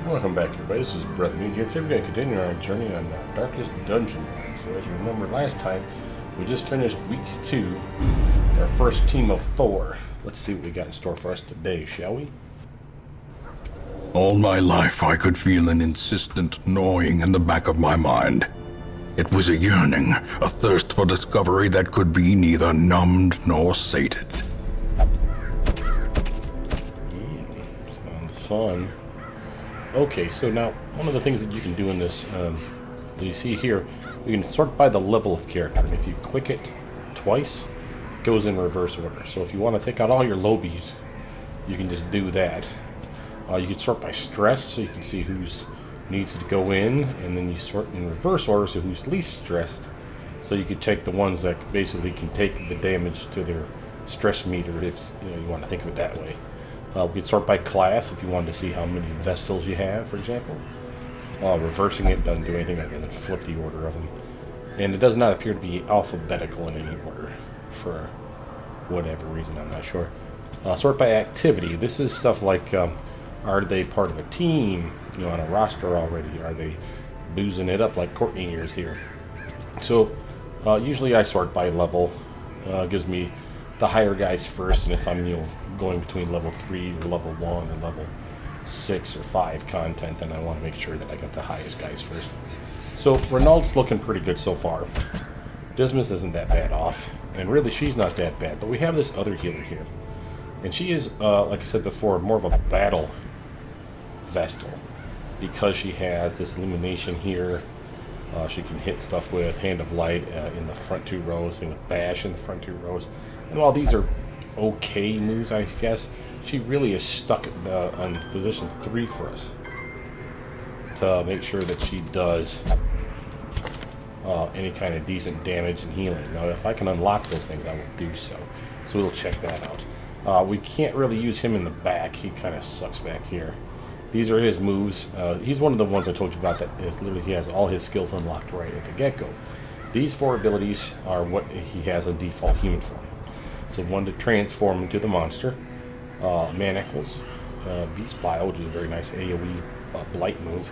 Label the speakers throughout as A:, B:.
A: Welcome back, everybody. This is Brothermutant here. Today we're going to continue our journey on the Darkest Dungeon. So as you remember last time, we just finished week 2, our first team of 4. Let's see what we got in store for us today, shall we?
B: All my life I could feel an insistent gnawing in the back of my mind. It was a yearning, a thirst for discovery that could be neither numbed nor sated.
A: Sounds fun. Okay, so now, one of the things that you can do in this, that you see here, you can sort by the level of character. And if you click it twice, it goes in reverse order. So if you want to take out all your lobies, you can just do that. You can sort by stress, so you can see who's needs to go in, and then you sort in reverse order, so who's least stressed. So you could take the ones that basically can take the damage to their stress meter, if you want to think of it that way. We could sort by class if you wanted to see how many Vestals you have, for example. Reversing it doesn't do anything other than flip the order of them. And it does not appear to be alphabetical in any order, for whatever reason, I'm not sure. Sort by activity. This is stuff like, are they part of a team, on a roster already? Are they boozing it up like Courtney is here? So, usually I sort by level. Gives me the higher guys first, and if I'm, going between level 3 or level 1 or level 6 or 5 content, then I want to make sure that I got the highest guys first. So Renault's looking pretty good so far. Dismas isn't that bad off, and really she's not that bad, but we have this other healer here. And she is, like I said before, more of a battle Vestal, because she has this illumination here. She can hit stuff with Hand of Light in the front 2 rows, and with Bash in the front 2 rows. And while these are okay moves, I guess, she really is stuck on position 3 for us to make sure that she does any kind of decent damage and healing. Now, if I can unlock those things, I will do so. So we'll check that out. We can't really use him in the back. He kind of sucks back here. These are his moves. He's one of the ones I told you about that is literally he has all his skills unlocked right at the get-go. These 4 abilities are what he has in default human form. So one to transform into the monster, Manacles, Beast Bile, which is a very nice AoE blight move.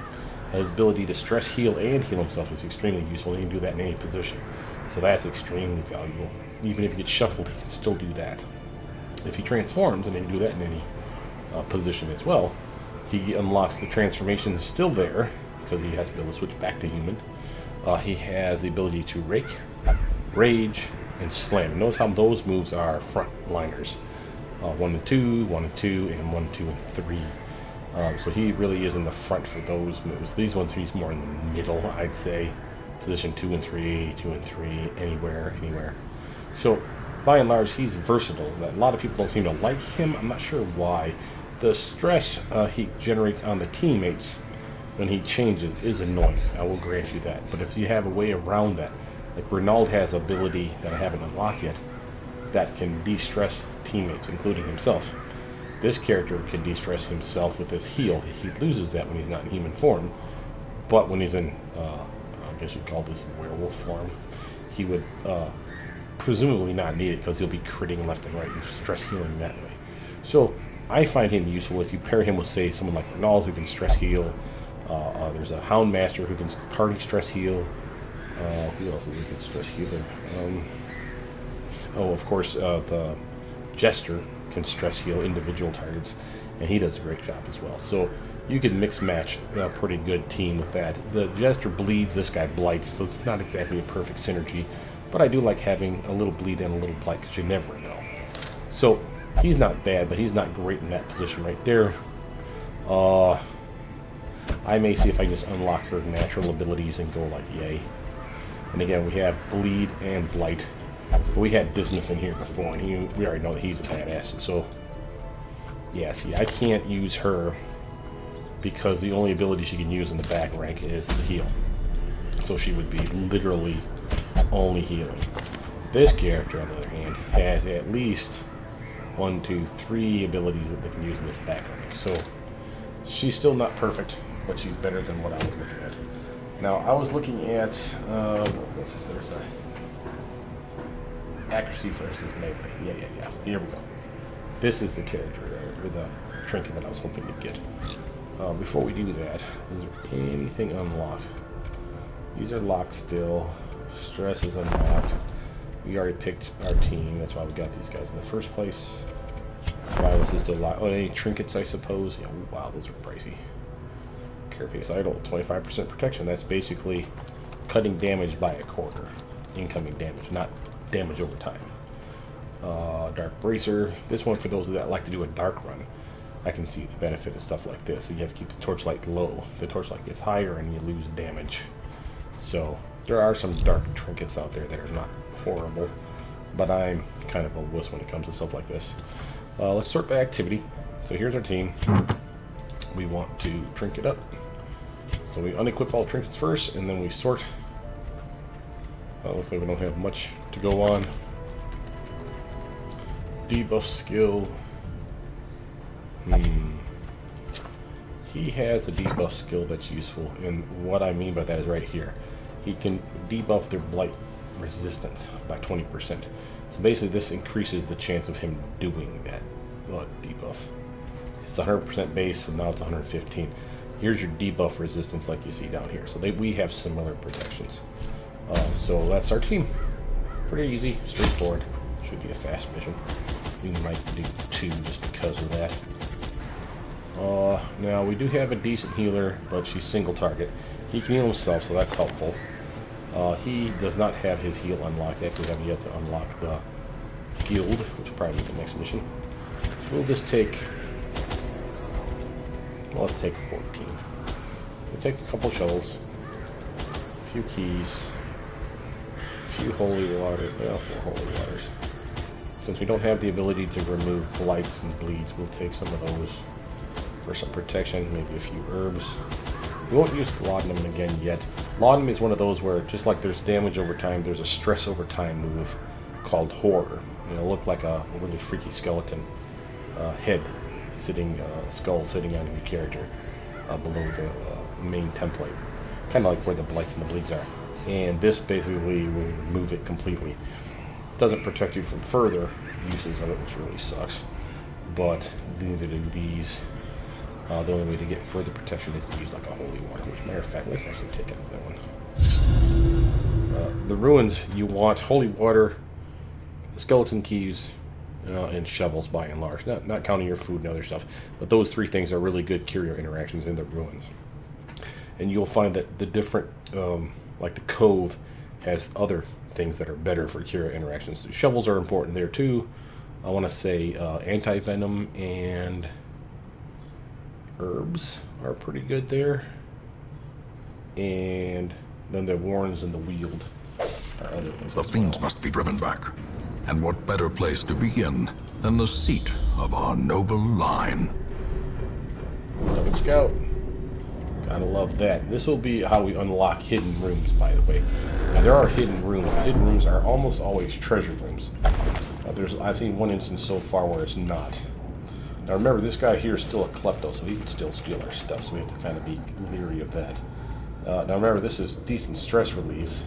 A: His ability to stress heal and heal himself is extremely useful. He can do that in any position. So that's extremely valuable. Even if he gets shuffled, he can still do that. If he transforms, and he can do that in any position as well, he unlocks the transformation that's still there, because he has to be able to switch back to human. He has the ability to rake, rage, and slam. Notice how those moves are frontliners. 1 and 2, 1 and 2, and 1, 2, and 3. So he really is in the front for those moves. These ones he's more in the middle, I'd say. Position 2 and 3, 2 and 3, anywhere. So by and large, he's versatile. A lot of people don't seem to like him. I'm not sure why. The stress he generates on the teammates when he changes is annoying. I will grant you that. But if you have a way around that, like Renault has ability that I haven't unlocked yet, that can de-stress teammates, including himself. This character can de-stress himself with his heal. He loses that when he's not in human form, but when he's in, I guess you'd call this werewolf form, he would presumably not need it because he'll be critting left and right and stress healing that way. So I find him useful if you pair him with, say, someone like Renault who can stress heal. There's a Hound Master who can party stress heal. Who else is a good stress healer? Of course, the Jester can stress heal individual targets, and he does a great job as well. So you can mix match a pretty good team with that. The Jester bleeds, this guy blights, so it's not exactly a perfect synergy, but I do like having a little bleed and a little blight, because you never know. So he's not bad, but he's not great in that position right there. I may see if I can just unlock her natural abilities and go like yay. And again, we have bleed and blight. But we had Dismas in here before, and we already know that he's a badass. So yeah, see, I can't use her because the only ability she can use in the back rank is the heal. So she would be literally only healing. This character, on the other hand, has at least 1, 2, 3 abilities that they can use in this back rank. So she's still not perfect, but she's better than what I was looking at. Now, I was looking at, what's it, there's a accuracy versus melee. Yeah. Here we go. This is the character, or the trinket that I was hoping to get. Before we do that, is there anything unlocked? These are locked still. Stress is unlocked. We already picked our team. That's why we got these guys in the first place. Why this is still locked. Oh, any trinkets, I suppose. Yeah, wow, those are pricey. Carapace idle, 25% protection. That's basically cutting damage by a quarter. Incoming damage, not damage over time. Dark bracer. This one for those that like to do a dark run. I can see the benefit of stuff like this. So you have to keep the torchlight low. The torchlight gets higher and you lose damage. So there are some dark trinkets out there that are not horrible, but I'm kind of a wuss when it comes to stuff like this. Let's sort by activity. So here's our team. We want to trinket up. So we unequip all trinkets first, and then we sort. Looks like we don't have much to go on. Debuff skill. He has a debuff skill that's useful, and what I mean by that is right here. He can debuff their blight resistance by 20%. So basically this increases the chance of him doing that debuff. It's 100% base, so now it's 115. Here's your debuff resistance like you see down here. So we have similar protections. So that's our team. Pretty easy, straightforward. Should be a fast mission. We might do 2 just because of that. Now we do have a decent healer, but she's single target. He can heal himself, so that's helpful. He does not have his heal unlocked yet. We have yet to unlock the guild, which will probably be the next mission. We'll just take... Well, let's take 14. We'll take a couple shovels, a few keys, a few holy water, well, 4 holy waters. Since we don't have the ability to remove blights and bleeds, we'll take some of those for some protection, maybe a few herbs. We won't use laudanum again yet. Laudanum is one of those where, just like there's damage over time, there's a stress over time move called horror. It'll look like a really freaky skeleton head sitting, skull sitting on your character below the main template. Kind of like where the blights and the bleeds are. And this basically will remove it completely. Doesn't protect you from further uses of it, which really sucks. But neither do these. The only way to get further protection is to use like a holy water, which, matter of fact, let's actually take another one. The ruins, you want holy water, skeleton keys, and shovels by and large. Not counting your food and other stuff, but those 3 things are really good cure interactions in the ruins. And you'll find that the different, like the cove, has other things that are better for cure interactions. The shovels are important there too. I want to say anti-venom and herbs are pretty good there, and then the warns and the wield are other ones.
B: The fiends must be driven back, and what better place to begin than the seat of our noble line?
A: Double scout, gotta love that. This will be how we unlock hidden rooms, by the way. Now there are hidden rooms. The hidden rooms are almost always treasure rooms. I've seen one instance so far where it's not. Now remember, this guy here is still a klepto, so he can still steal our stuff, so we have to kind of be leery of that. Now remember, this is decent stress relief.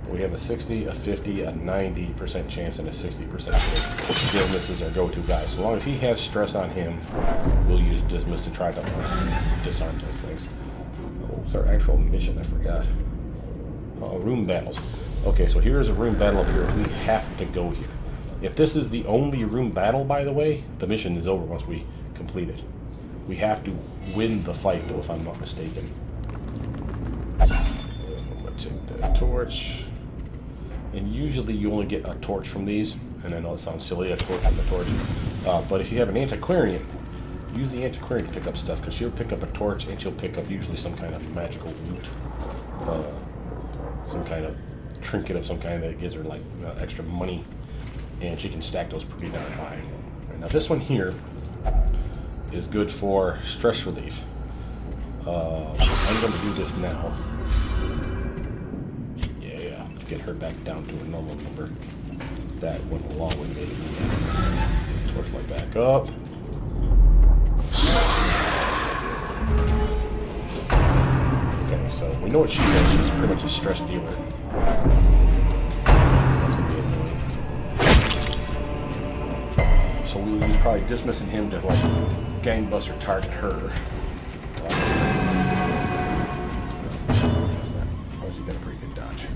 A: We have a 60, a 50, a 90% chance, and a 60% chance. Dismiss is our go-to guy. So long as he has stress on him, we'll use Dismiss to try to disarm those things. What was our actual mission? I forgot. Room battles. Okay, so here's a room battle up here. We have to go here. If this is the only room battle, by the way, the mission is over once we complete it. We have to win the fight, though, if I'm not mistaken. I'm going to take that torch. And usually you only get a torch from these. And I know it sounds silly, a torch from a torch. But if you have an antiquarian, use the antiquarian to pick up stuff, because she'll pick up a torch and she'll pick up usually some kind of magical loot. Some kind of trinket of some kind that gives her like extra money. And she can stack those pretty darn high. Right, now this one here is good for stress relief. I'm going to do this now. Yeah, get her back down to a normal number. That went a long way me. Torchlight back up. Okay, so we know what she does. She's pretty much a stress dealer. That's going to be annoying. So we'll use probably dismissing him to like gangbuster target her. That's not. Oh, he got a pretty good dodge.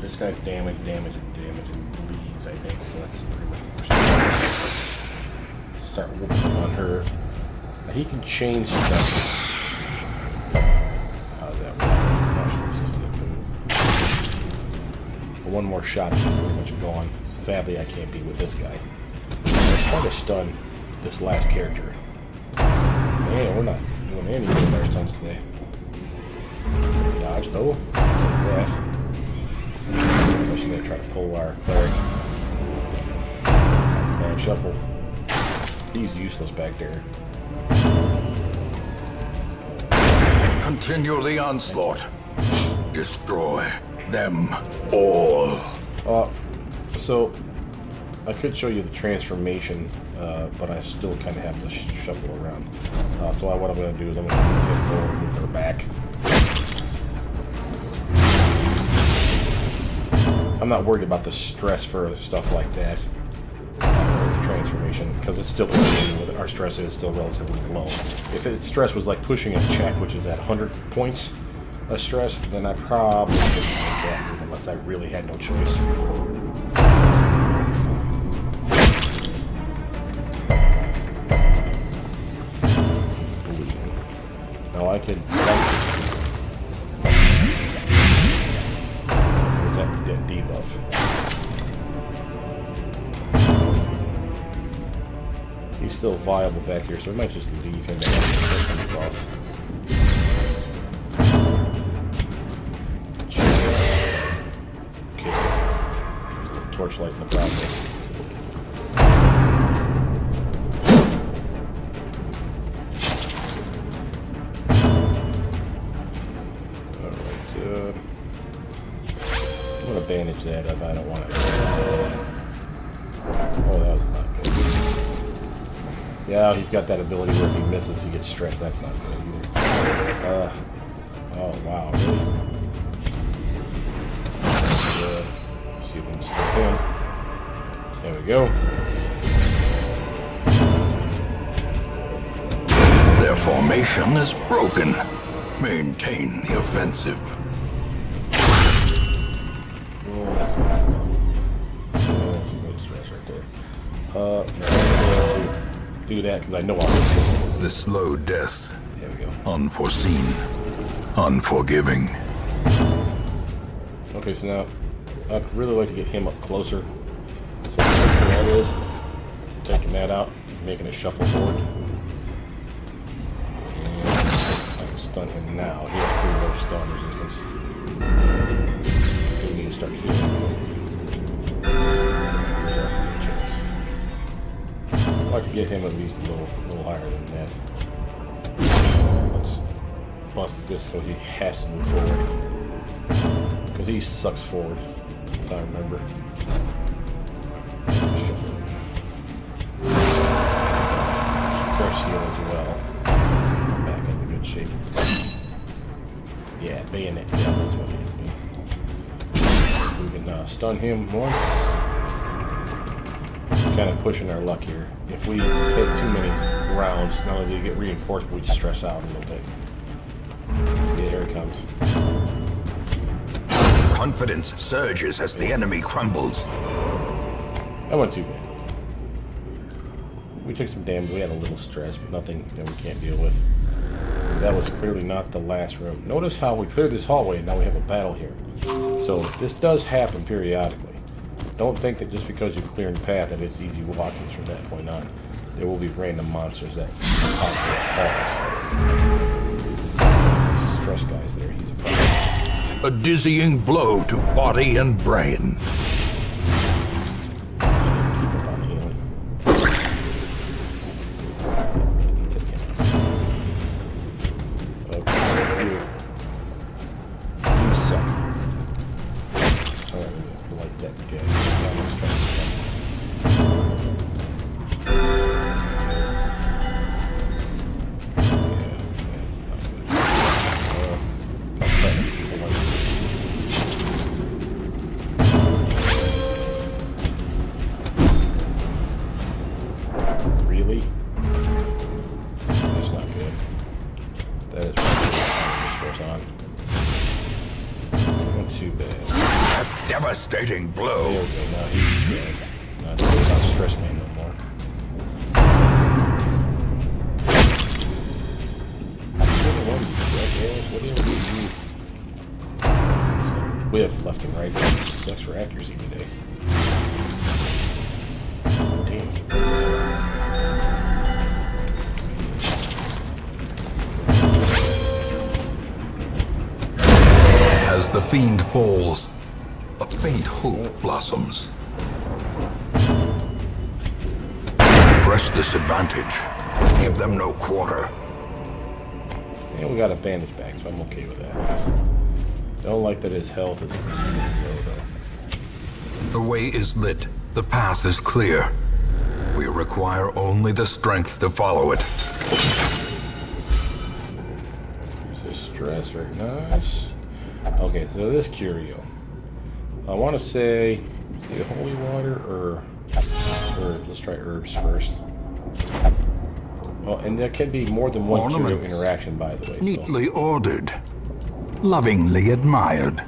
A: This guy's damage, and bleeds, I think. So that's pretty much what we're start whooping on her. Now, he can change stuff. How's that work? One more shot, he's pretty much gone. Sadly, I can't be with this guy. I'm trying to stun this last character. Man, we're not doing any of our stunts today. Dodge though. Take that. Unless you're gonna try to pull our cleric. That's a bad shuffle. He's useless back there.
B: Continue the onslaught. Destroy them all.
A: So I could show you the transformation, but I still kind of have to shuffle around. So what I'm going to do is I'm going to hit forward, move her back. I'm not worried about the stress for stuff like that, for the transformation, because it's still our stress is still relatively low. If its stress was like pushing a check, which is at 100 points of stress, then I probably wouldn't make that move unless I really had no choice. Now I could. Where's that debuff? He's still viable back here, so we might just leave him there. Debuff. Okay. There's a little torchlight in the process. I'm gonna bandage that up. I don't want it. Oh, that was not good. Yeah, he's got that ability where if he misses, he gets stressed. That's not good either. Oh wow, really? Good. See them stick in. There we go.
B: Their formation is broken. Maintain the offensive.
A: Some good stress right there. I'm going to do that because I know I'll get this.
B: The slow death.
A: There we go.
B: Unforeseen. Unforgiving.
A: Okay, so now I'd really like to get him up closer. So what that is, taking that out, making a shuffle forward. And I can stun him now. He has pretty low stun resistance. We need to start healing him. If I could get him at least a little higher than that. Let's bust this so he has to move forward. Because he sucks forward, if I remember. Press heal as well. Back in good shape. Yeah, bayonet. Yeah, that's what it is. We can stun him once. Kind of pushing our luck here. If we take too many rounds, not only do we get reinforced, but we stress out a little bit. Yeah, here it comes.
B: Confidence surges as the enemy crumbles.
A: That went too bad. We took some damage. We had a little stress, but nothing that we can't deal with. That was clearly not the last room. Notice how we cleared this hallway and now we have a battle here. So this does happen periodically. Don't think that just because you clear the path that it's easy walking from that point on. There will be random monsters that pop up. Stress guys there. He's a problem.
B: A dizzying blow to body and brain.
A: Keep up on healing. Okay, you suck. Alright, we like that guy. Now let's try this one. That is this on. Not too bad.
B: A devastating blow.
A: There we go. Now he's dead. Not stress me no more. What do you whiff left and right. Sucks for accuracy today. Damn.
B: As the fiend falls, a faint hope blossoms. Press this advantage. Give them no quarter.
A: And we got a bandage back, so I'm okay with that. Don't like that his health is low, though.
B: The way is lit. The path is clear. We require only the strength to follow it.
A: There's his stress, recognize. Okay, so this curio. I want to say, is it holy water or herbs? Let's try herbs first. Oh, and there can be more than one curio
B: Ornaments.
A: interaction, by the way.
B: Neatly ordered. Lovingly admired.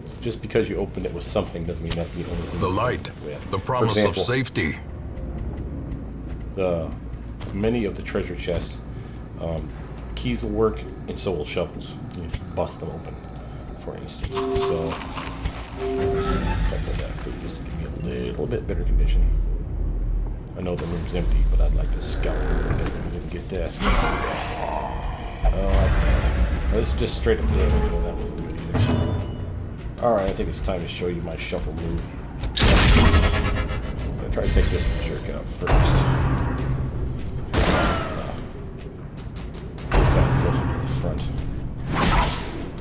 A: So just because you opened it with something doesn't mean that's the only thing.
B: The
A: you
B: light.
A: opened it with.
B: The
A: For
B: promise
A: example,
B: of safety.
A: Many of the treasure chests, keys will work, and so will shovels. You bust them open, for instance. So, cut that food just to give me a little bit better condition. I know the room's empty, but I'd like to scout it. We didn't get that. Oh, that's bad. This is just straight up damage. Well, that wasn't good either. Alright, I think it's time to show you my shuffle move. I'm gonna try to take this jerk out first. This guy's closer to the front.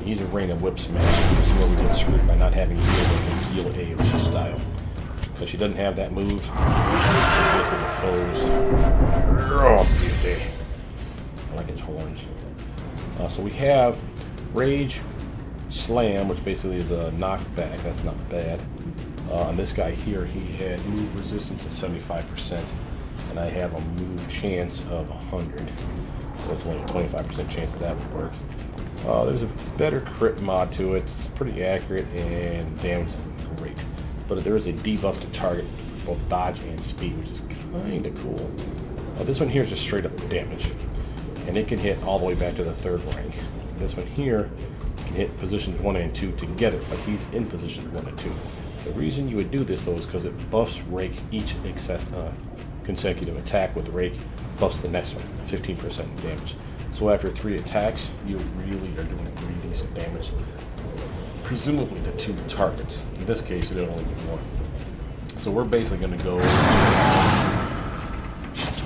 A: He's a rain and whip smash. This is where we get screwed by not having heal a weak style. Because she doesn't have that move. Oh, beauty. I like its horns. So we have Rage, Slam, which basically is a knockback. That's not bad. And this guy here, he had move resistance at 75%. And I have a move chance of 100. So it's only a 25% chance that would work. There's a better crit mod to it. It's pretty accurate and damage isn't great. But there is a debuff to target for both dodge and speed, which is kind of cool. This one here is just straight up damage. And it can hit all the way back to the 3rd rank. This one here can hit positions 1 and 2 together, but he's in positions 1 and 2. The reason you would do this, though, is because it buffs Rake each consecutive attack with Rake, buffs the next one, 15% damage. So after 3 attacks, you really are doing pretty decent damage. Presumably to 2 targets. In this case, it'll only be 1. So we're basically going to go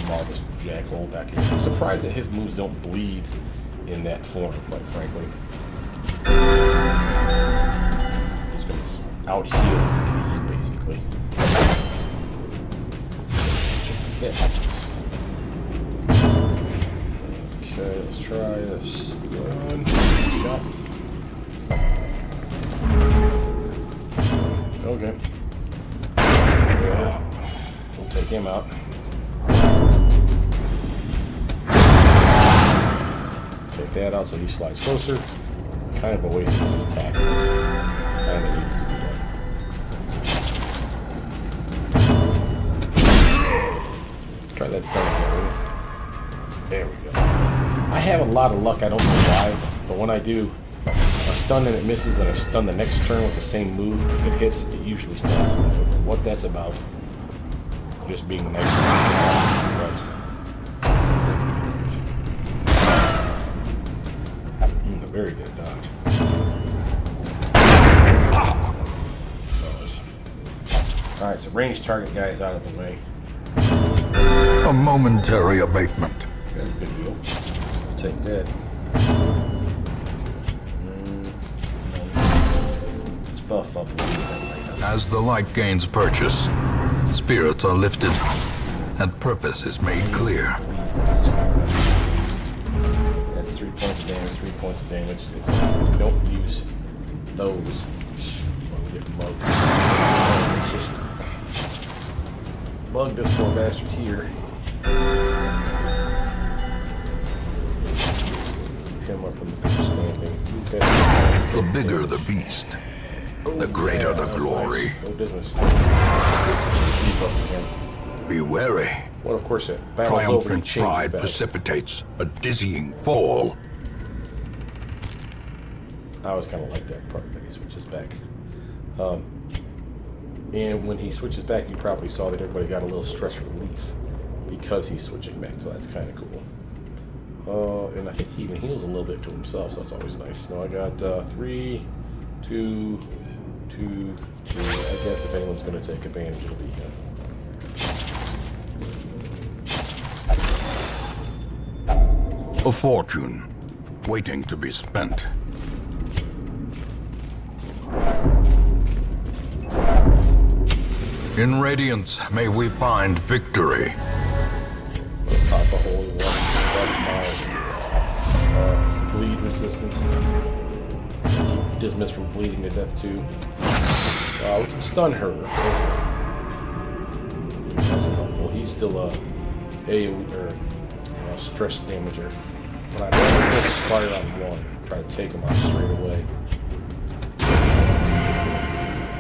A: maul this jackhole back here. I'm surprised that his moves don't bleed in that form, quite frankly. He's going to out-heal basically. Okay, let's try a stun shot. Okay. Yeah. We'll take him out. Take that out so he slides closer. Kind of a waste of an attack. Kind of needs to be done. Try that stun again. There we go. I have a lot of luck, I don't know why, but when I do a stun and it misses and I stun the next turn with the same move, if it hits, it usually stuns. I don't know what that's about. Just being nice. A very good dodge. Alright, so range target guy is out of the way.
B: A momentary abatement.
A: That's a good heal. Take that. Let's buff up a little bit.
B: As the light gains purchase, spirits are lifted, and purpose is made clear.
A: That's 3 points of damage, 3 points of damage. It's, don't use those when we get mugged. Let's just bug this poor bastard here. him up in the standing. These guys.
B: The bigger the beast, the greater the glory.
A: Nice. Oh, business. Keep up again.
B: Be wary.
A: Well, of course, it battles over and
B: Triumphant
A: changes
B: pride
A: back.
B: precipitates a dizzying fall.
A: I always kind of like that part that he switches back. And when he switches back, you probably saw that everybody got a little stress relief because he's switching back, so that's kind of cool. And I think he even heals a little bit to himself, so that's always nice. Now I got 3, 2, 2, 3. I guess if anyone's going to take advantage, it'll be him.
B: A fortune waiting to be spent. In Radiance, may we find victory.
A: Pop a holy water, bleed resistance. Dismiss from bleeding to death too. We can stun her. That's helpful. He's still a stress damager. But I'd rather focus fire on one. Try to take him out straight away.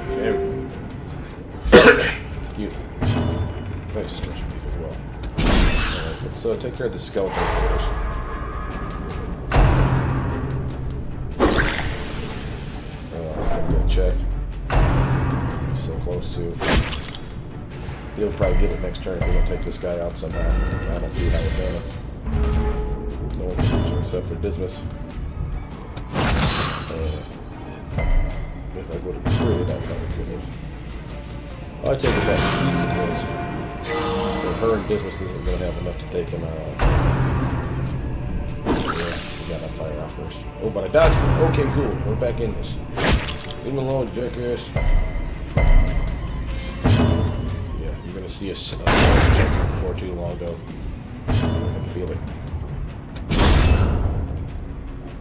A: There we go. Excuse me. Nice stress relief as well. Alright, let's take care of the skeleton first. Let's give him a check. He's so close to. He'll probably get it next turn if we don't take this guy out somehow. I don't see how we're gonna. No one can reach him except for Dismas. If I would have created, I probably could have. I take it back. So her and Dismas isn't going to have enough to take him out. Yeah, we got to fire off first. Oh, but I dodged him. Okay, cool. We're back in this. Leave him alone, jackass. Yeah, you're going to see us check before too long, though. I can feel it.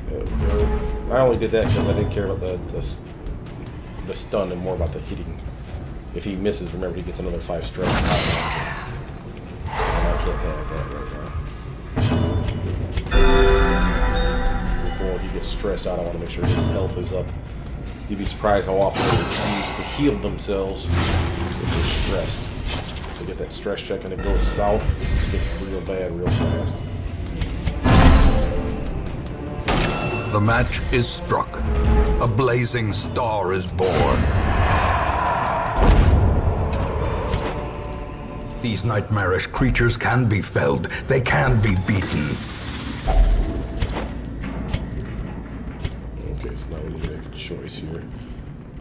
A: There we go. I only did that because I didn't care about the stun and more about the hitting. If he misses, remember he gets another 5 stress. And I can't have that right now. Before he gets stressed out, I want to make sure his health is up. You'd be surprised how often they refuse to heal themselves if they're stressed. To get that stress check and it goes south, it gets real bad real fast.
B: The match is struck. A blazing star is born. These nightmarish creatures can be felled. They can be beaten.
A: Okay, so now we need to make a choice here.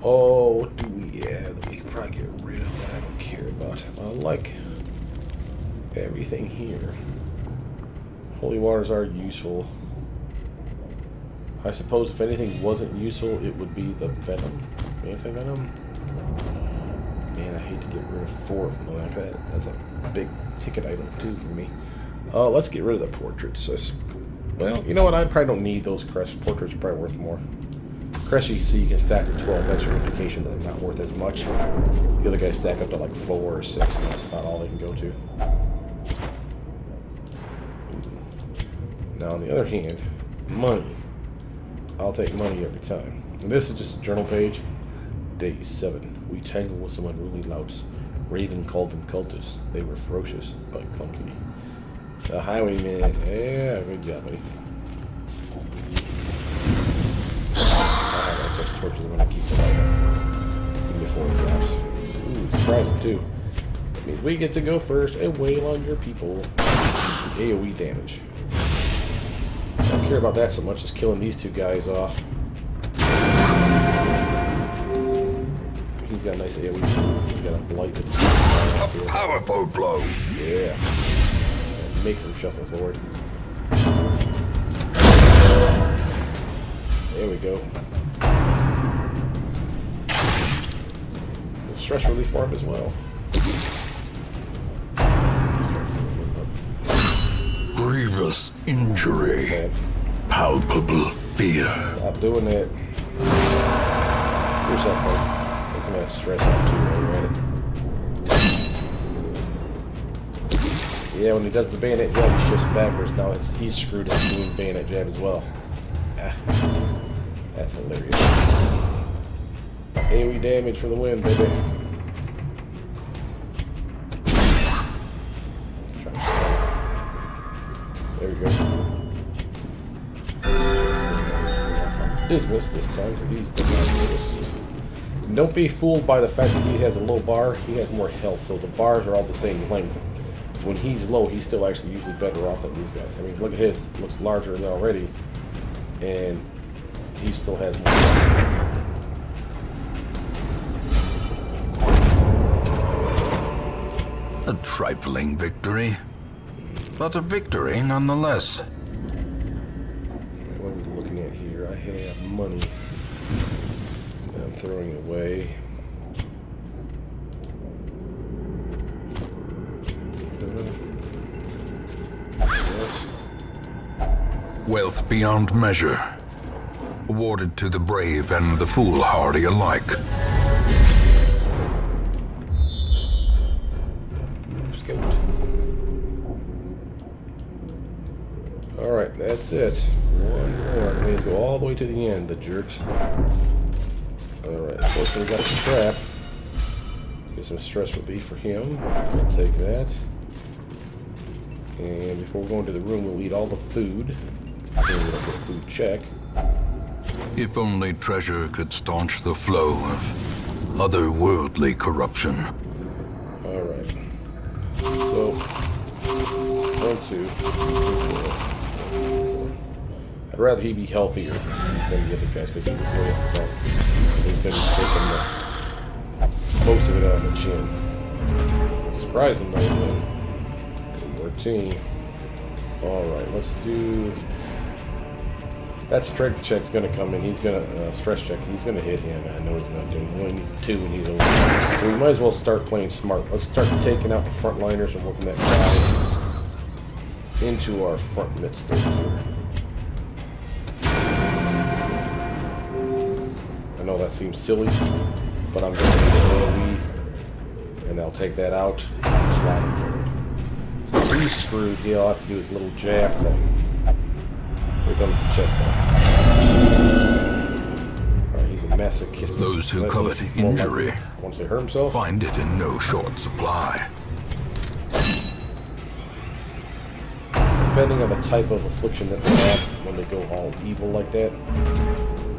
A: Oh, what do we have that we can probably get rid of that I don't care about? I like everything here. Holy waters are useful. I suppose if anything wasn't useful, it would be the venom. Anti-venom? Man, I hate to get rid of 4 of them like that. That's a big ticket item too for me. Let's get rid of the portraits. Well, you know what? I probably don't need those crest portraits. Are probably worth more. Crest, you can see you can stack to 12. That's your indication that they're not worth as much. The other guys stack up to like 4 or 6, and that's about all they can go to. Now, on the other hand, money. I'll take money every time. And this is just a journal page. Day 7. We tangled with some unruly louts. Raven called them cultists. They were ferocious, but clumsy. The highwayman. Yeah, good job, buddy. I test torches. I'm going to keep the light even before it drops. Ooh, surprising, too. That means we get to go first and wail on your people. AoE damage. I don't care about that so much as killing these 2 guys off. He's got a nice AoE. He's got a blight.
B: A powerful blow.
A: Yeah. And makes him shuffle forward. There we go. Good stress relief for him as well.
B: Grievous injury.
A: Bad.
B: Palpable fear.
A: Stop doing that. Here's that part. Get some of that stress off too while you're at it. Yeah, when he does the bayonet jab, he shifts backwards. Now he's screwed up doing bayonet jab as well. That's hilarious. AoE damage for the win, baby. Try to stop. There we go. Dismiss this time because he's the most. Don't be fooled by the fact that he has a low bar. He has more health, so the bars are all the same length. So when he's low, he's still actually usually better off than these guys. I mean, look at his. It looks larger than already, and he still has more health.
B: A trifling victory, but a victory nonetheless.
A: What are we looking at here? I have money that I'm throwing away.
B: Wealth beyond measure, awarded to the brave and the foolhardy alike.
A: Alright, that's it. One more. We need to go all the way to the end, the jerks. Alright, so we got a strap. Get some stress relief for him. We'll take that. And before we go into the room, we'll eat all the food. Then we'll get a food check.
B: If only treasure could staunch the flow of otherworldly corruption.
A: Alright. So, 1, 2, 3, 4. I'd rather he be healthier than the other guys because he was way up front. He's going to be taking most of it out of the chin. Surprising though, man. Good work, team. Alright, let's do... That strength check's going to come in. He's going to, stress check, he's going to hit him. I know he's going to do it. He only needs 2 and he's over. So we might as well start playing smart. Let's start taking out the frontliners and working that guy into our front midst over here. I know that seems silly, but I'm going to do the AoE, and I'll take that out and slide him forward. So he's screwed. He'll have to do his little jab thing. Here comes the checkpoint. Alright, he's a masochist.
B: Those who covet injury
A: Once they hurt himself,
B: find it in no short supply.
A: depending on the type of affliction that they have when they go all evil like that,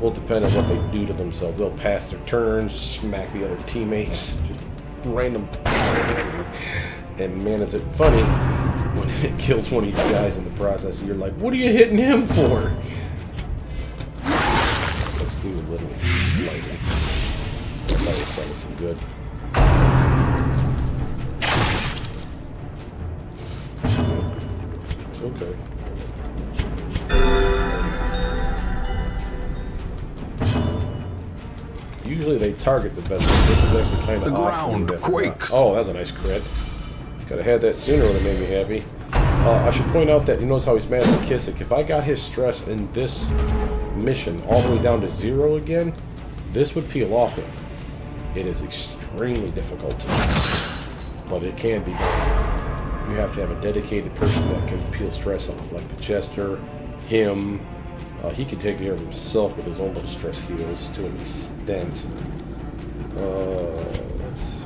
A: will depend on what they do to themselves. They'll pass their turns, smack the other teammates, just random. And man, is it funny when it kills one of you guys in the process, and you're like, what are you hitting him for? Let's do a little lighting. That was some good. Okay. Usually they target the best. This is actually kind of
B: The ground quakes.
A: Oh, that's a nice crit. Could have had that sooner, would have made me happy. I should point out that you notice how he's masochistic. If I got his stress in this mission all the way down to 0 again, this would peel off him. It is extremely difficult to do, but it can be done. You have to have a dedicated person that can peel stress off, like the Chester, him. He can take care of himself with his own little stress heals to an extent. Let's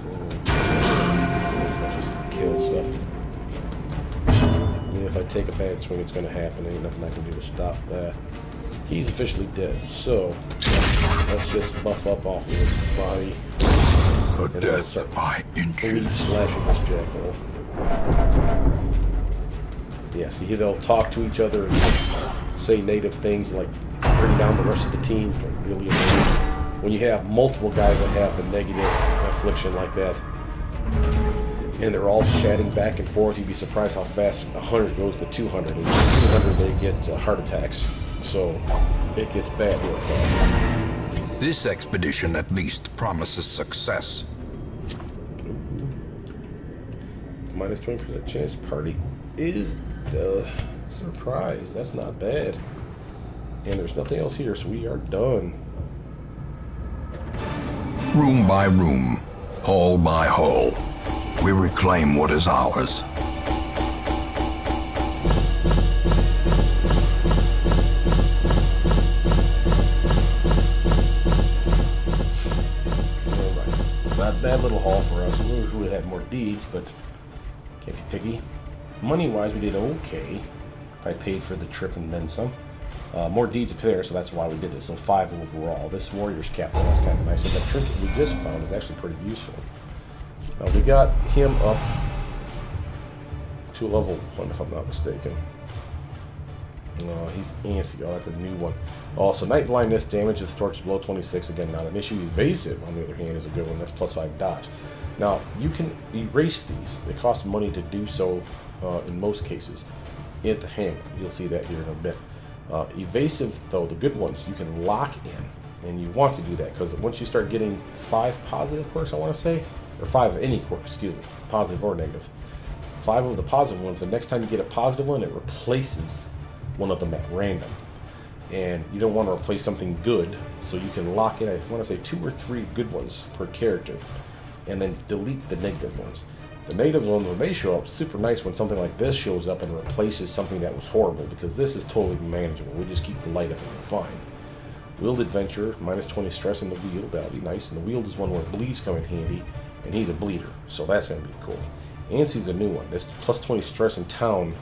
A: not just kill stuff. I mean, if I take a bad swing, it's going to happen. Ain't nothing I can do to stop that. He's officially dead, so let's just buff up off of his body.
B: A death by inches.
A: Slashing this jackhole. Yeah, see, they'll talk to each other and say native things like bring down the rest of the team. Really annoying. When you have multiple guys that have the negative affliction like that, and they're all chatting back and forth, you'd be surprised how fast 100 goes to 200. And 200 they get heart attacks, so it gets bad real fast.
B: This expedition at least promises success.
A: Minus 20% chance party is the surprise. That's not bad. And there's nothing else here, so we are done.
B: Room by room, hall by hall, we reclaim what is ours.
A: sad little haul for us. We would have had more deeds, but can't be picky. Money-wise, we did okay. I paid for the trip and then some. More deeds appear, so that's why we did this. So 5 overall. This warrior's cap, that's kind of nice. So the trinket we just found is actually pretty useful. We got him up to level 1, if I'm not mistaken. He's antsy. Oh, that's a new one. Also, night blindness, damage with torch below 26. Again, not an issue. Evasive, on the other hand, is a good one. That's plus 5 dodge. Now, you can erase these. They cost money to do so in most cases. At the hammer. You'll see that here in a bit. Evasive, though, the good ones, you can lock in. And you want to do that, because once you start getting 5 positive quirks, I want to say, or 5 of any quirk, excuse me, positive or negative. 5 of the positive ones, the next time you get a positive one, it replaces one of them at random. And you don't want to replace something good, so you can lock in, I want to say 2 or 3 good ones per character, and then delete the negative ones. The negative ones, when they show up, super nice when something like this shows up and replaces something that was horrible, because this is totally manageable. We just keep the light up and we're fine. Wheeled Adventure, minus 20 stress in the wheel, that'll be nice. And the wheeled is one where bleeds come in handy, and he's a bleeder, so that's going to be cool. Anstey's a new one. That's plus 20 stress in town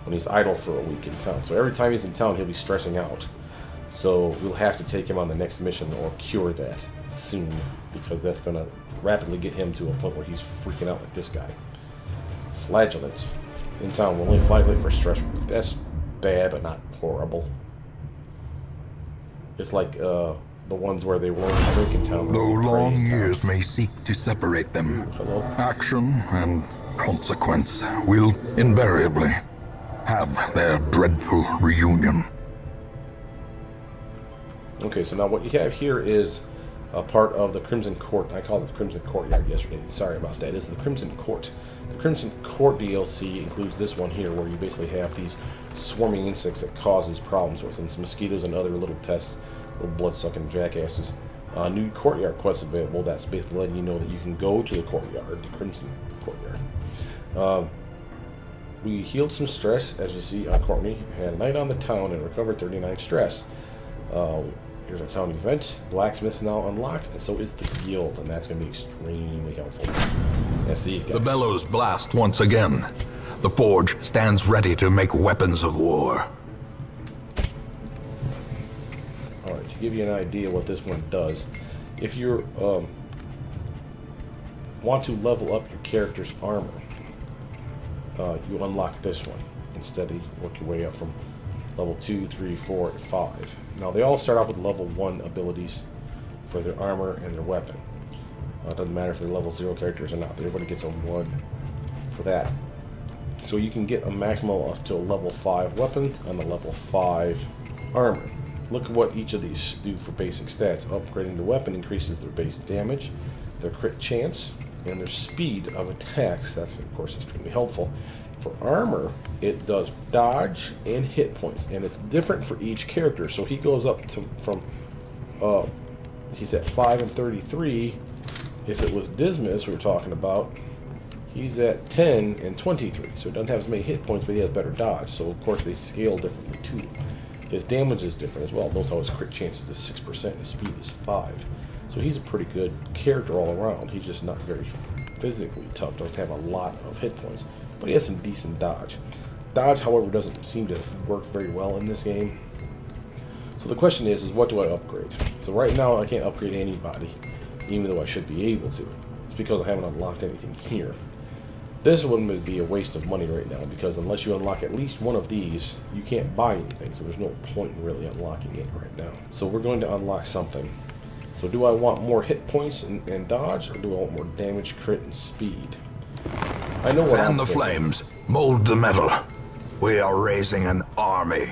A: when he's idle for a week in town. So every time he's in town, he'll be stressing out. So we'll have to take him on the next mission or cure that soon, because that's going to rapidly get him to a point where he's freaking out like this guy. Flagellant. In town, will only flagellate for stress relief. That's bad, but not horrible. It's like the ones where they won't drink in town.
B: Though long years may seek to separate them, action and consequence will invariably have their dreadful reunion.
A: Okay, so now what you have here is a part of the Crimson Court. I called it the Crimson Courtyard yesterday. Sorry about that. It's the Crimson Court. The Crimson Court DLC includes this one here, where you basically have these swarming insects that causes problems with them. Some mosquitoes and other little pests, little blood-sucking jackasses. New Courtyard quests available. That's basically letting you know that you can go to the Courtyard, the Crimson Courtyard. We healed some stress, as you see on Courtney. Had a night on the town and recovered 39 stress. Here's our town event. Blacksmith's now unlocked, and so is the guild, and that's going to be extremely helpful. That's these guys.
B: The bellows blast once again. The forge stands ready to make weapons of war.
A: Alright, to give you an idea what this one does, if you want to level up your character's armor, you unlock this one. Instead, you work your way up from level 2, 3, 4, and 5. Now, they all start out with level 1 abilities for their armor and their weapon. It doesn't matter if they're level 0 characters or not. Everybody gets a 1 for that. So you can get a maximum up to a level 5 weapon and a level 5 armor. Look at what each of these do for basic stats. Upgrading the weapon increases their base damage, their crit chance, and their speed of attacks. That's, of course, extremely helpful. For armor, it does dodge and hit points, and it's different for each character. So he goes up to he's at 5 and 33. If it was Dismas we were talking about, he's at 10 and 23. So he doesn't have as many hit points, but he has better dodge. So of course they scale differently too. His damage is different as well. Notice how his crit chance is 6%, his speed is 5. So he's a pretty good character all around. He's just not very physically tough. Doesn't have a lot of hit points, but he has some decent dodge. Dodge, however, doesn't seem to work very well in this game. So the question is what do I upgrade? So right now I can't upgrade anybody, even though I should be able to. It's because I haven't unlocked anything here. This one would be a waste of money right now, because unless you unlock at least one of these, you can't buy anything, so there's no point in really unlocking it right now. So we're going to unlock something. So do I want more hit points and dodge, or do I want more damage, crit, and speed? I know what
B: Fan the flames, mold the metal. We are raising an army.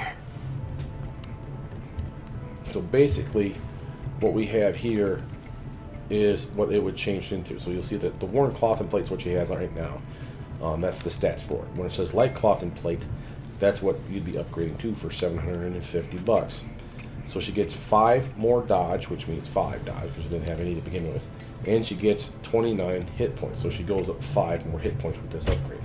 A: So basically, what we have here is what it would change into. So you'll see that the worn cloth and plate is what she has right now. That's the stats for it. When it says light cloth and plate, that's what you'd be upgrading to for $750. So she gets 5 more dodge, which means 5 dodge, because she didn't have any to begin with. And she gets 29 hit points, so she goes up 5 more hit points with this upgrade.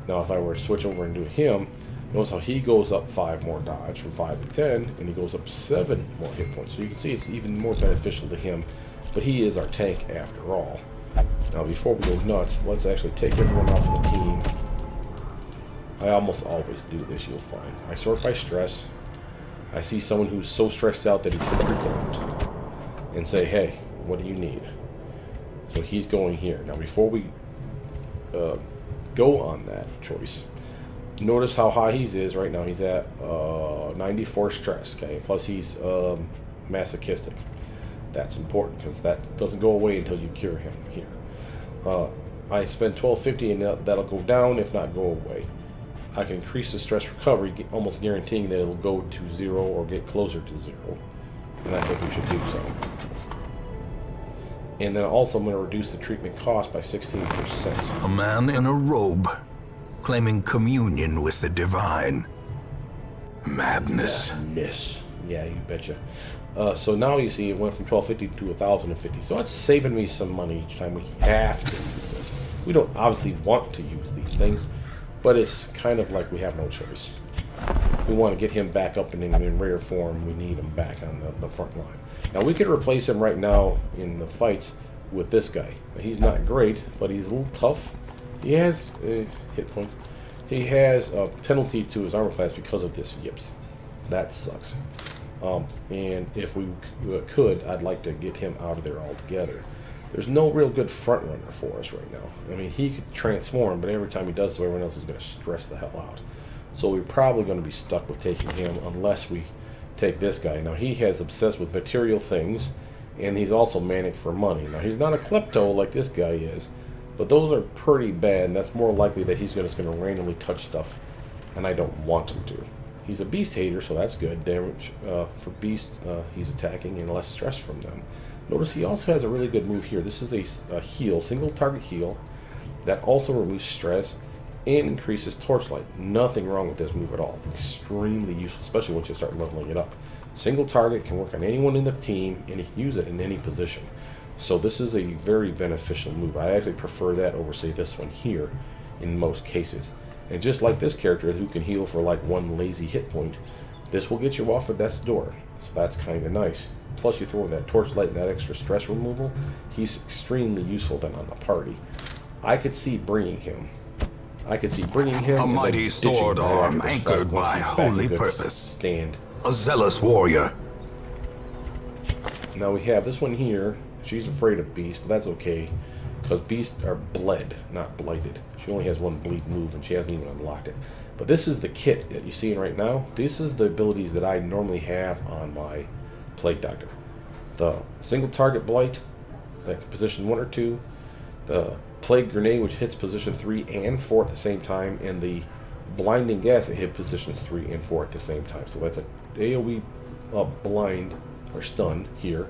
A: Now, if I were to switch over and do him, notice how he goes up 5 more dodge from 5 to 10, and he goes up 7 more hit points. So you can see it's even more beneficial to him, but he is our tank after all. Now, before we go nuts, let's actually take everyone off of the team. I almost always do this, you'll find. I sort by stress. I see someone who's so stressed out that he's freaking out. And say, hey, what do you need? So he's going here. Now, before we go on that choice, notice how high he is right now. He's at 94 stress, okay? Plus he's masochistic. That's important because that doesn't go away until you cure him here. I spend 1250 and that'll go down, if not go away. I can increase the stress recovery, almost guaranteeing that it'll go to 0 or get closer to 0. And I think we should do so. And then also I'm going to reduce the treatment cost by 16%.
B: A man in a robe, claiming communion with the divine. Madness.
A: Madness. Yeah, you betcha. So now you see it went from 1250 to 1050. So it's saving me some money each time we have to use this. We don't obviously want to use these things, but it's kind of like we have no choice. We want to get him back up and in rare form. We need him back on the front line. Now we could replace him right now in the fights with this guy. Now, he's not great, but he's a little tough. He has hit points. He has a penalty to his armor class because of this yips. That sucks. And if we could, I'd like to get him out of there altogether. There's no real good front runner for us right now. I mean, he could transform, but every time he does so, everyone else is going to stress the hell out. So we're probably going to be stuck with taking him unless we take this guy. Now, he has obsessed with material things, and he's also manic for money. Now, he's not a klepto like this guy is, but those are pretty bad, and that's more likely that he's just going to randomly touch stuff, and I don't want him to. He's a beast hater, so that's good. Damage for beasts, he's attacking and less stress from them. Notice he also has a really good move here. This is a heal, single target heal, that also removes stress and increases torchlight. Nothing wrong with this move at all. Extremely useful, especially once you start leveling it up. Single target can work on anyone in the team, and you can use it in any position. So this is a very beneficial move. I actually prefer that over, say, this one here in most cases. And just like this character who can heal for like 1 lazy hit point, this will get you off of death's door. So that's kind of nice. Plus you throw in that torchlight and that extra stress removal, he's extremely useful then on the party. I could see bringing him.
B: A mighty sword arm anchored by holy purpose.
A: Stand.
B: A zealous warrior.
A: Now we have this one here. She's afraid of beasts, but that's okay. Because beasts are bled, not blighted. She only has 1 bleed move, and she hasn't even unlocked it. But this is the kit that you're seeing right now. This is the abilities that I normally have on my Plague Doctor. The single target blight, that can position 1 or 2. The Plague Grenade, which hits position 3 and 4 at the same time. And the Blinding Gas that hit positions 3 and 4 at the same time. So that's an AoE blind, or stun here.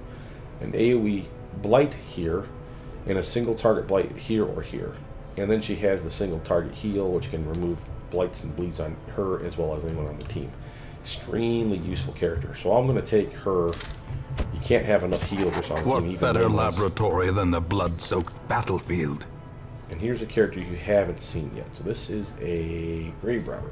A: An AoE blight here. And a single target blight here or here. And then she has the single target heal, which can remove blights and bleeds on her as well as anyone on the team. Extremely useful character. So I'm going to take her. You can't have enough healers on the team.
B: What better laboratory than the blood-soaked battlefield?
A: And here's a character you haven't seen yet. So this is a Grave Robber.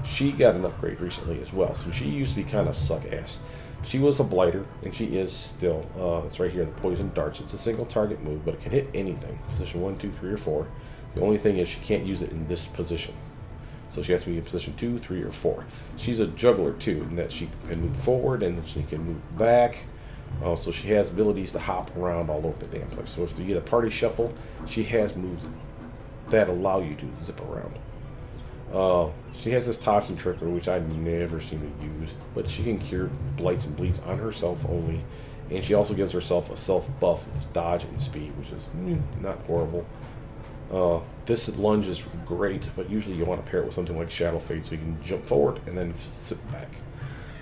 A: She got an upgrade recently as well. So she used to be kind of suck-ass. She was a blighter, and she is still. It's right here, the poison darts. It's a single target move, but it can hit anything. Position 1, 2, 3, or 4. The only thing is she can't use it in this position. So she has to be in position 2, 3, or 4. She's a juggler too, in that she can move forward and then she can move back. So she has abilities to hop around all over the damn place. So if you get a party shuffle, she has moves that allow you to zip around. She has this toxin trigger, which I never seem to use, but she can cure blights and bleeds on herself only, and she also gives herself a self buff of dodge and speed, which is not horrible. This lunge is great, but usually you want to pair it with something like Shadow Fade so you can jump forward and then sit back,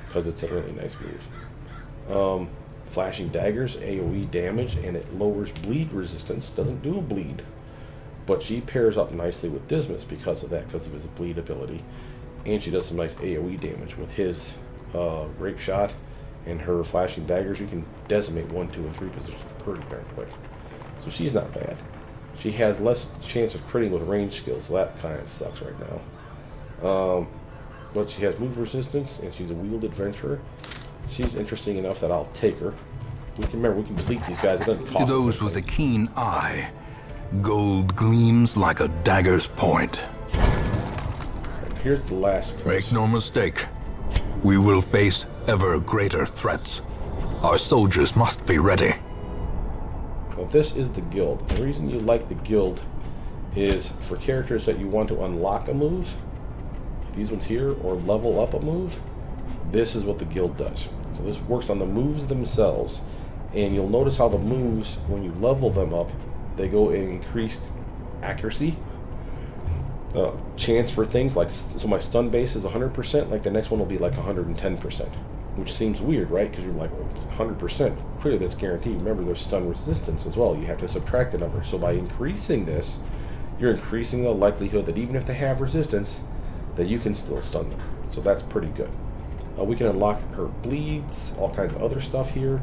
A: because it's a really nice move. Flashing daggers, AoE damage, and it lowers bleed resistance. Doesn't do a bleed. But she pairs up nicely with Dismas because of that, because of his bleed ability. And she does some nice AoE damage with his Grape Shot and her Flashing Daggers. You can decimate 1, 2, and 3 positions pretty darn quick. So she's not bad. She has less chance of critting with range skills, so that kind of sucks right now. But she has move resistance, and she's a wheeled adventurer. She's interesting enough that I'll take her. We can delete these guys. It doesn't cost
B: To those
A: us
B: with a keen eye, Gold gleams like a dagger's point.
A: And here's the last place.
B: Make no mistake. We will face ever greater threats. Our soldiers must be ready.
A: Well, this is the guild. The reason you like the guild is for characters that you want to unlock a move, these ones here, or level up a move, this is what the guild does. So this works on the moves themselves, and you'll notice how the moves, when you level them up, they go in increased accuracy, chance for things like, so my stun base is 100%, like the next one will be like 110%, which seems weird, right? Because you're like, well, 100%, clearly that's guaranteed. Remember, there's stun resistance as well. You have to subtract the number. So by increasing this, you're increasing the likelihood that even if they have resistance, that you can still stun them. So that's pretty good. We can unlock her bleeds, all kinds of other stuff here.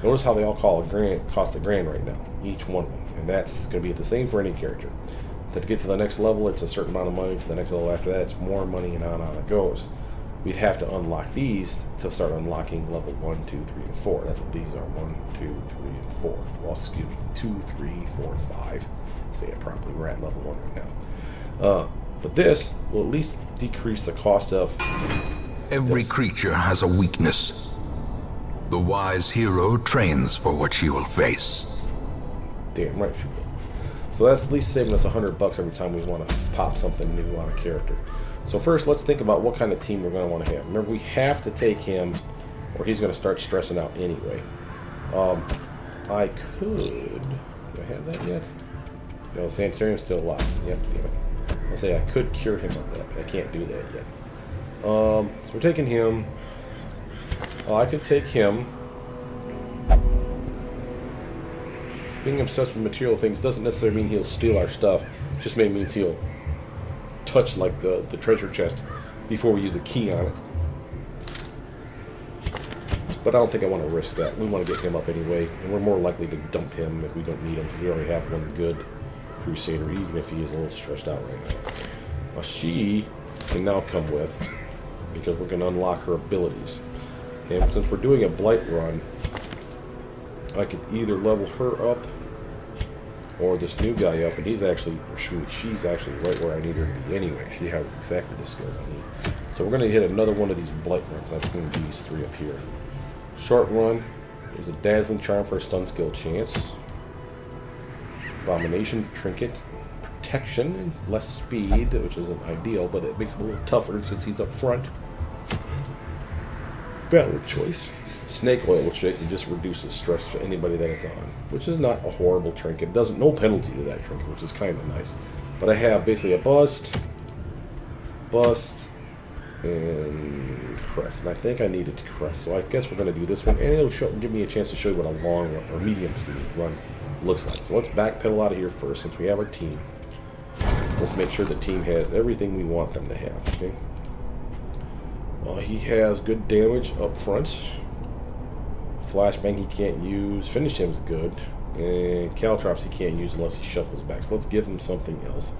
A: Notice how they all cost $1,000 right now, each one of them. And that's going to be the same for any character. To get to the next level, it's a certain amount of money. For the next level after that, it's more money, and on it goes. We'd have to unlock these to start unlocking level 1, 2, 3, and 4. That's what these are, 1, 2, 3, and 4. Well, excuse me, 2, 3, 4, and 5. Say it properly, we're at level 1 right now. But this will at least decrease the cost of...
B: Every creature has a weakness. The wise hero trains for what she will face.
A: Damn right she will. So that's at least saving us $100 every time we want to pop something new on a character. So first, let's think about what kind of team we're going to want to have. Remember, we have to take him, or he's going to start stressing out anyway. I could... Do I have that yet? No, Sanitarium's still alive. Yep, damn it. I'll say I could cure him of that, but I can't do that yet. So we're taking him. I could take him. Being obsessed with material things doesn't necessarily mean he'll steal our stuff. It just may mean he'll touch like the treasure chest before we use a key on it. But I don't think I want to risk that. We want to get him up anyway, and we're more likely to dump him if we don't need him, because we already have one good Crusader, even if he is a little stretched out right now. Well, she can now come with, because we're going to unlock her abilities. And since we're doing a Blight run, I could either level her up or this new guy up, and he's actually, she's actually right where I need her to be anyway. She has exactly the skills I need. So we're going to hit another one of these Blight runs. That's going to be these 3 up here. Short run is a Dazzling Charm for a stun skill chance. Abomination, Trinket, Protection, less speed, which isn't ideal, but it makes him a little tougher since he's up front. Valid choice. Snake Oil, which basically just reduces stress to anybody that it's on, which is not a horrible trinket. Doesn't no penalty to that trinket, which is kind of nice. But I have basically a bust, and crest, and I think I needed to crest. So I guess we're going to do this one, and it'll give me a chance to show you what a long run, or medium run looks like. So let's backpedal out of here first, since we have our team. Let's make sure the team has everything we want them to have. Okay. He has good damage up front. Flashbang he can't use. Finish him's good. And Caltrops he can't use unless he shuffles back. So let's give him something else.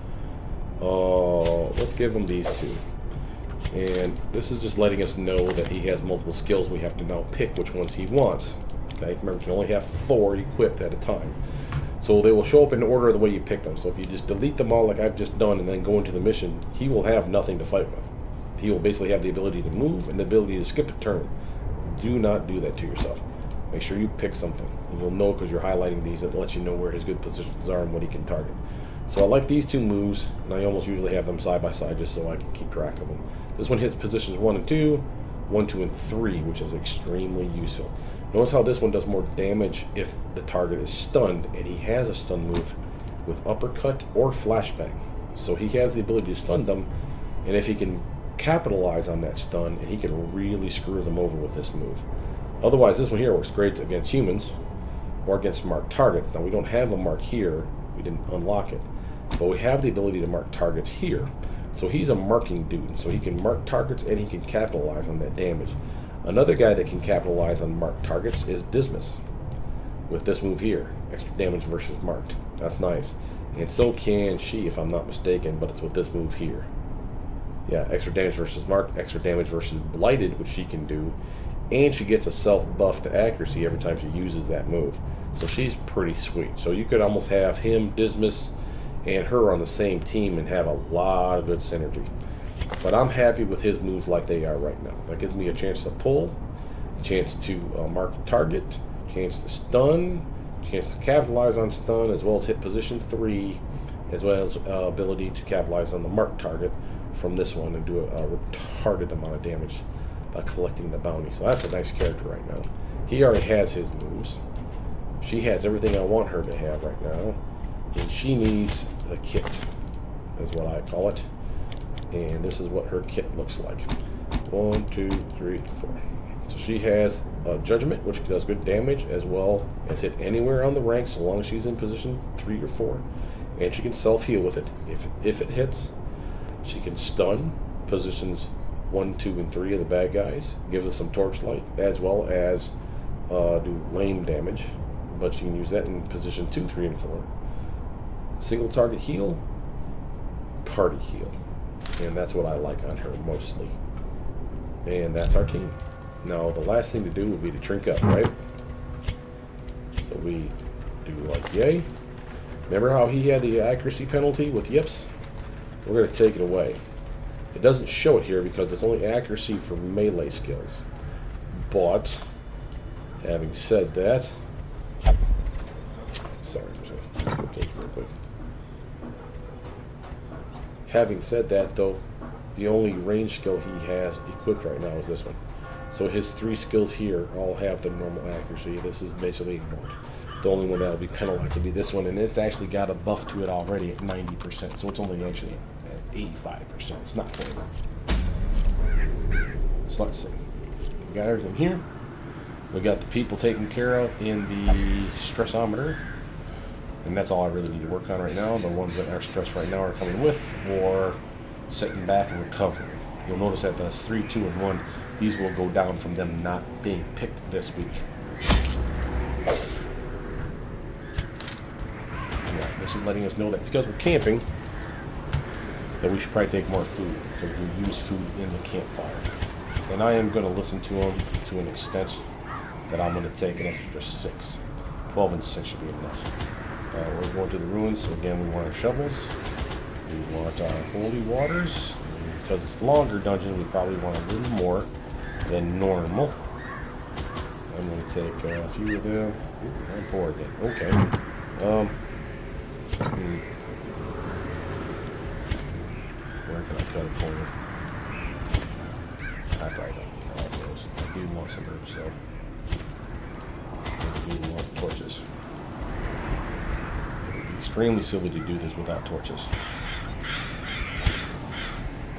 A: Let's give him these 2. And this is just letting us know that he has multiple skills. We have to now pick which ones he wants. Okay, remember you can only have 4 equipped at a time. So they will show up in order of the way you pick them. So if you just delete them all like I've just done and then go into the mission, he will have nothing to fight with. He will basically have the ability to move and the ability to skip a turn. Do not do that to yourself. Make sure you pick something. And you'll know because you're highlighting these. It lets you know where his good positions are and what he can target. So I like these 2 moves, and I almost usually have them side by side just so I can keep track of them. This one hits positions 1 and 2, 1, 2, and 3, which is extremely useful. Notice how this one does more damage if the target is stunned, and he has a stun move with uppercut or flashbang. So he has the ability to stun them, and if he can capitalize on that stun, and he can really screw them over with this move. Otherwise, this one here works great against humans or against marked targets. Now, we don't have a mark here. We didn't unlock it. But we have the ability to mark targets here. So he's a marking dude. So he can mark targets and he can capitalize on that damage. Another guy that can capitalize on marked targets is Dismas. With this move here. Extra damage versus marked. That's nice. And so can she, if I'm not mistaken, but it's with this move here. Yeah, extra damage versus marked, extra damage versus blighted, which she can do. And she gets a self buff to accuracy every time she uses that move. So she's pretty sweet. So you could almost have him, Dismas, and her on the same team and have a lot of good synergy. But I'm happy with his moves like they are right now. That gives me a chance to pull, a chance to mark a target, a chance to stun, a chance to capitalize on stun, as well as hit position 3, as well as ability to capitalize on the marked target from this one and do a retarded amount of damage by collecting the bounty. So that's a nice character right now. He already has his moves. She has everything I want her to have right now. And she needs a kit, is what I call it. And this is what her kit looks like. 1, 2, 3, 4. So she has Judgment, which does good damage, as well as hit anywhere on the rank so long as she's in position 3 or 4. And she can self-heal with it. If it hits, she can stun positions 1, 2, and 3 of the bad guys, gives us some torchlight, as well as do lame damage. But she can use that in position 2, 3, and 4. Single target heal, party heal. And that's what I like on her mostly. And that's our team. Now the last thing to do would be to drink up, right? So we do like yay. Remember how he had the accuracy penalty with yips? We're going to take it away. It doesn't show it here because it's only accuracy for melee skills. But having said that, sorry, I'm just going to go take it real quick. Having said that, though, the only range skill he has equipped right now is this one. So his 3 skills here all have the normal accuracy. This is basically ignored. The only one that will be penalized will be this one, and it's actually got a buff to it already at 90%, so it's only actually at 85%. It's not horrible. So let's see. We got everything here. We got the people taken care of in the stressometer. And that's all I really need to work on right now. The ones that are stressed right now are coming with or sitting back and recovering. You'll notice that the 3, 2, and 1, these will go down from them not being picked this week. Yeah, this is letting us know that because we're camping, that we should probably take more food, because we use food in the campfire. And I am going to listen to them to an extent that I'm going to take an extra 6. 12 and 6 should be enough. We're going to the ruins, so again we want our shovels, we want our holy waters, and because it's a longer dungeon we probably want a little more than normal. I'm going to take a few of them. Ooh, I'm poor again. Okay. Where can I cut it for you? I probably don't need all those. I do want some herbs, so I do want torches. Extremely silly to do this without torches.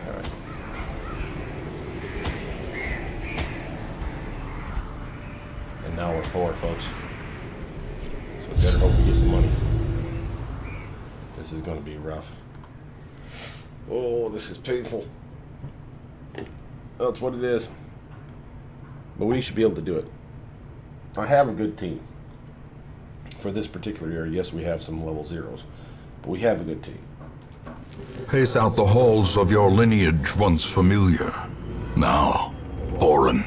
A: Alright. And now we're forward, folks. So we better hope we get some money. This is going to be rough. Oh, this is painful. That's what it is. But we should be able to do it. I have a good team. For this particular area, yes, we have some level 0s, but we have a good team.
B: Pace out the halls of your lineage once familiar, now foreign.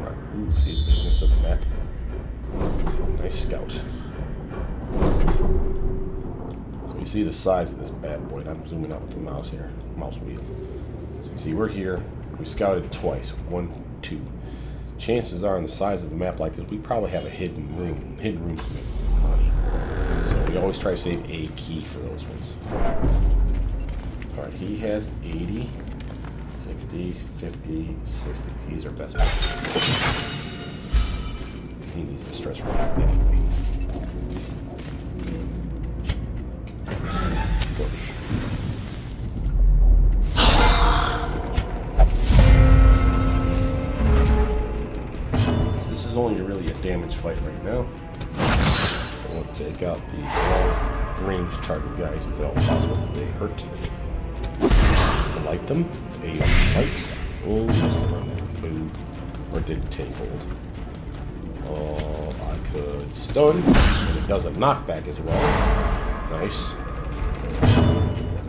A: Right. Ooh, see the bigness of the map. Nice scout. So you see the size of this bad boy, and I'm zooming out with the mouse here, mouse wheel. So you see we're here, we scouted twice, 1, 2. Chances are, on the size of a map like this, we probably have a hidden room to make money. So we always try to save a key for those ones. Alright, he has 80, 60, 50, 60. He's our best bet. He needs the stress relief anyway. Only really a damage fight right now. I want to take out these long-range target guys if at all possible. They hurt. Light them. A light. Oh, missed it on that. Boom. Or did take hold. Oh, I could stun. And it does a knockback as well. Nice.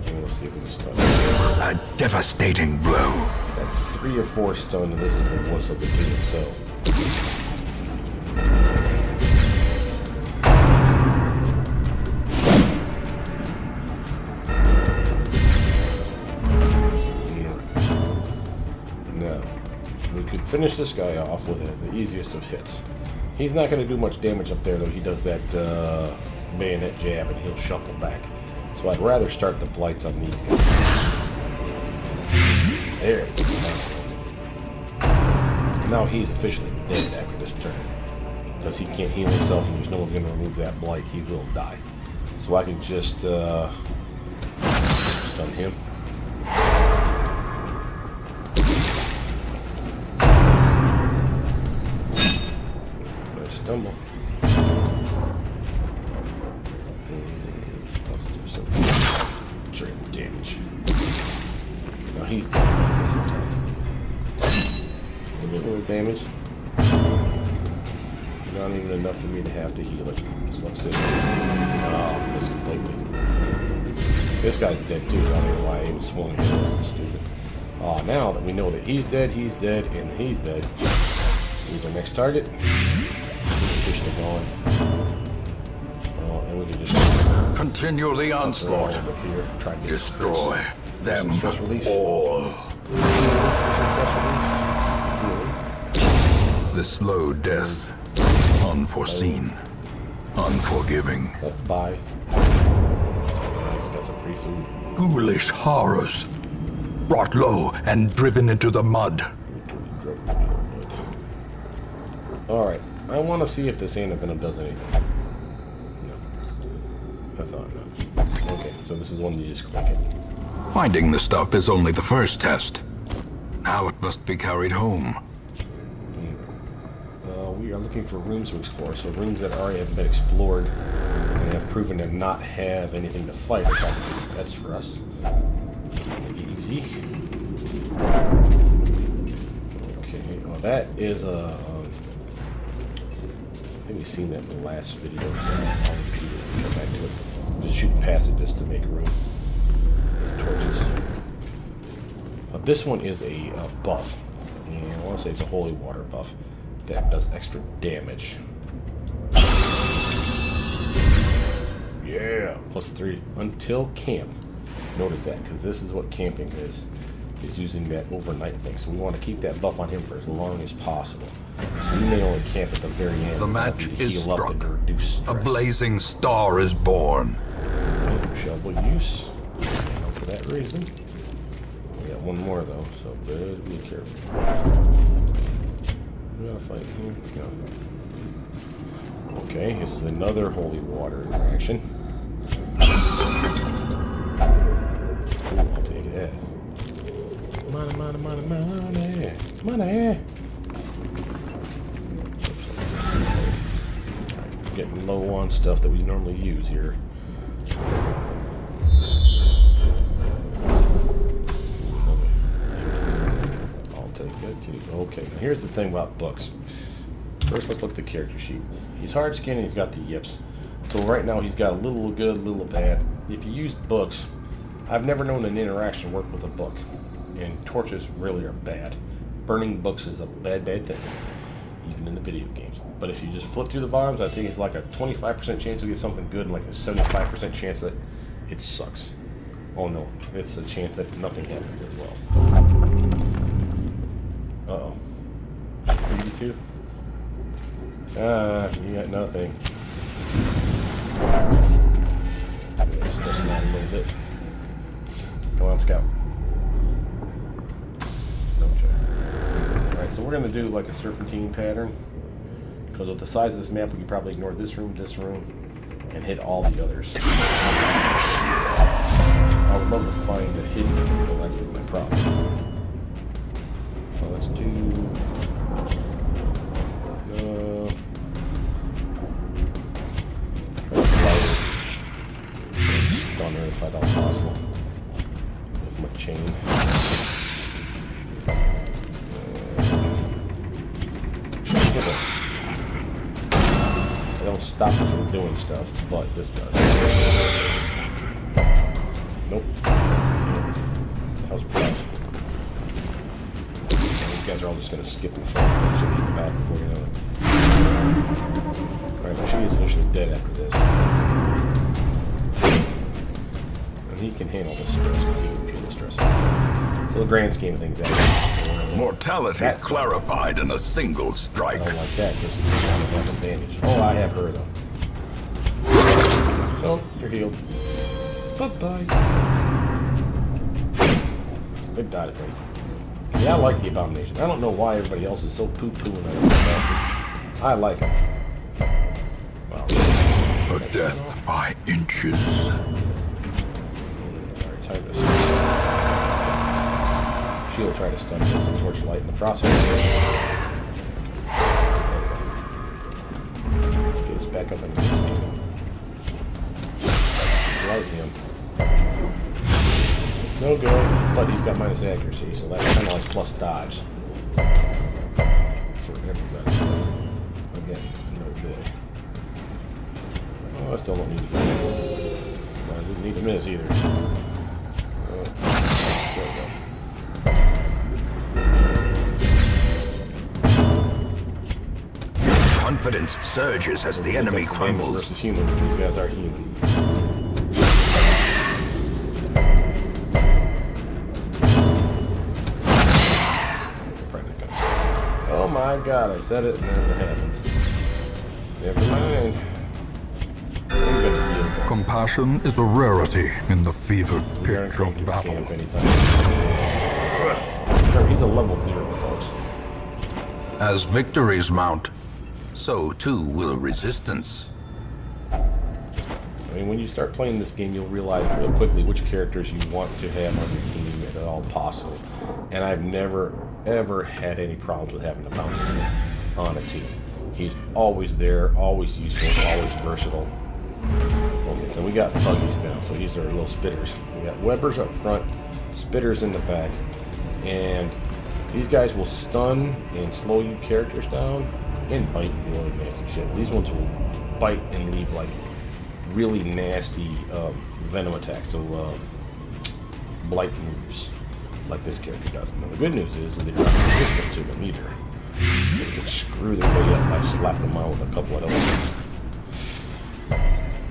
A: And let's see if we can stun.
B: A devastating blow.
A: That's 3 or 4 stun, and this is the worst of the game, so. Now, we could finish this guy off with the easiest of hits. He's not going to do much damage up there, though. He does that bayonet jab, and he'll shuffle back. So I'd rather start the blights on these guys. There it is. Now he's officially dead after this turn. Because he can't heal himself, and there's no one going to remove that blight. He will die. So I can just stun him. Stumble. Let's do some drip damage. Now he's dead this time. A little damage. Not even enough for me to have to heal it. So let's see. Oh, missed completely. This guy's dead too. I don't know why I even swung him. That's stupid. Oh, now that we know that he's dead, and he's dead. He's our next target. Officially going. Oh, and we can just
B: continue the onslaught.
A: Here, try to
B: destroy them
A: stress release.
B: all. The slow death, unforeseen, unforgiving.
A: Bye. Got some free food.
B: Ghoulish horrors, brought low and driven into the mud.
A: Alright, I want to see if this antivenom does anything. No. I thought not. Okay, so this is one you just click it.
B: Finding the stuff is only the first test. Now it must be carried home.
A: We are looking for rooms to explore, so rooms that already have been explored and have proven to not have anything to fight. That's for us. Easy. Okay, well that is a... I think we've seen that in the last video. I'll repeat it and come back to it. Just shoot past it just to make room. Torches. This one is a buff. And I want to say it's a holy water buff that does extra damage. Yeah, +3 until camp. Notice that, because this is what camping is using that overnight thing. So we want to keep that buff on him for as long as possible. So we may only camp at the very end.
B: The match is struck.
A: A
B: blazing star is born.
A: Shovel use. And for that reason. We got one more though, so better be careful. We gotta fight here. No. Okay, this is another holy water interaction. Ooh, I'll take that. Money, money, money, money, money. Alright, getting low on stuff that we normally use here. Okay, now here's the thing about books. First, let's look at the character sheet. He's hard skinned and he's got the yips. So right now he's got a little good, a little bad. If you use books, I've never known an interaction work with a book. And torches really are bad. Burning books is a bad, bad thing. Even in the video games. But if you just flip through the volumes, I think it's like a 25% chance to get something good and like a 75% chance that it sucks. Oh no, it's a chance that nothing happens as well. Uh-oh. You too? Ah, you got nothing. Stress him out a little bit. Come on, Scout. No check. Alright, so we're going to do like a serpentine pattern. Because with the size of this map, we can probably ignore this room, and hit all the others. I would love to find the hidden room, but that's my problem. So let's do... Stun her if at all possible. With my chain. I don't stop her from doing stuff, but this does. Nope. That was rough. These guys are all just going to skip in front. Should be in the back before you know it. Alright, well, she is officially dead after this. And he can handle this stress because he can peel the stress off. So the grand scheme of things, that's
B: Mortality
A: That's
B: clarified in a single strike.
A: I don't like that because he's going to have advantage. Oh, I have her though. So, you're healed. Bye-bye. Good dodge, buddy. Yeah, I like the Abomination. I don't know why everybody else is so poo-pooing on it. I like him. Wow.
B: A death by inches.
A: Alright, time to She'll try to stun with some torchlight in the process. Get us back up and get him. Light him. No good, but he's got minus accuracy, so that's kind of like plus dodge. For everybody. Again, no good. Oh, I still don't need to hit. I didn't need to miss either. There we go.
B: Confidence surges as the enemy crumbles.
A: Versus human. These guys are human. Oh my god, I said it and then it happens. Never mind. I'm gonna heal.
B: Compassion is a rarity in the fevered
A: We're
B: pitch
A: gonna
B: of
A: go to
B: battle.
A: camp anytime. Sure, he's a level 0, folks.
B: As victories mount, so too will resistance.
A: I mean, when you start playing this game, you'll realize real quickly which characters you want to have on your team at all possible. And I've never, ever had any problems with having a Bounty on a team. He's always there, always useful, always versatile. Okay, so we got buggies now, so these are little spitters. We got webbers up front, spitters in the back, and these guys will stun and slow you characters down and bite and do other nasty shit. These ones will bite and leave like really nasty venom attacks, so blight moves like this character does. Now the good news is they're not resistant to them either. So you can screw their way up by slapping them out with a couple of those.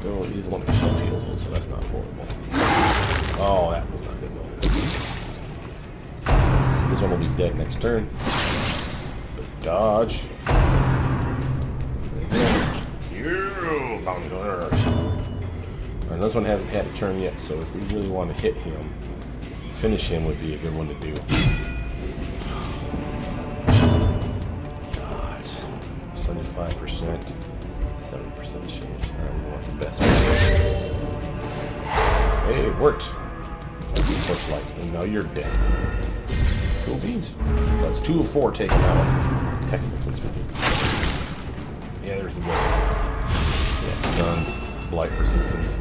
A: Oh, he's the one that gets up heals, so that's not horrible. Oh, that was not good though. So this one will be dead next turn. Dodge. You bounty hunter. Alright, this one hasn't had a turn yet, so if we really want to hit him, finish him would be a good one to do. Dodge. 75%. 70% chance. Alright, we want the best one. Hey, it worked. Torchlight. And now you're dead. Cool beans. So it's 2 of 4 taken out, technically speaking. Yeah, there's a weapon. Yeah, stuns, blight resistance.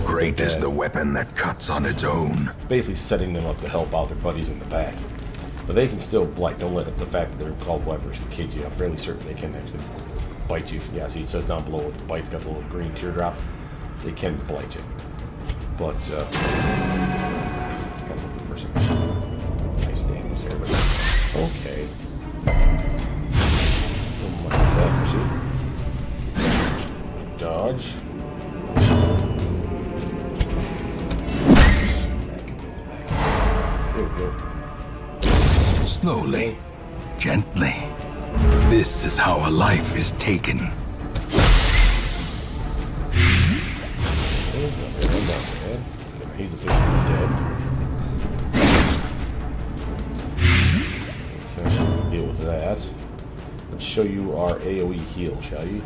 B: Great is the weapon that cuts on its own.
A: It's basically setting them up to help out their buddies in the back. But they can still blight. Don't let the fact that they're called weapons kid you. I'm fairly certain they can actually bite you. Yeah, see, it says down below, the bite's got a little green teardrop. They can blight you. But, kind of looking for some nice damage there, but okay. Accuracy. Dodge. There we go.
B: Slowly, gently. This is how a life is taken.
A: He's officially dead. Okay, deal with that. Let's show you our AoE heal, shall you?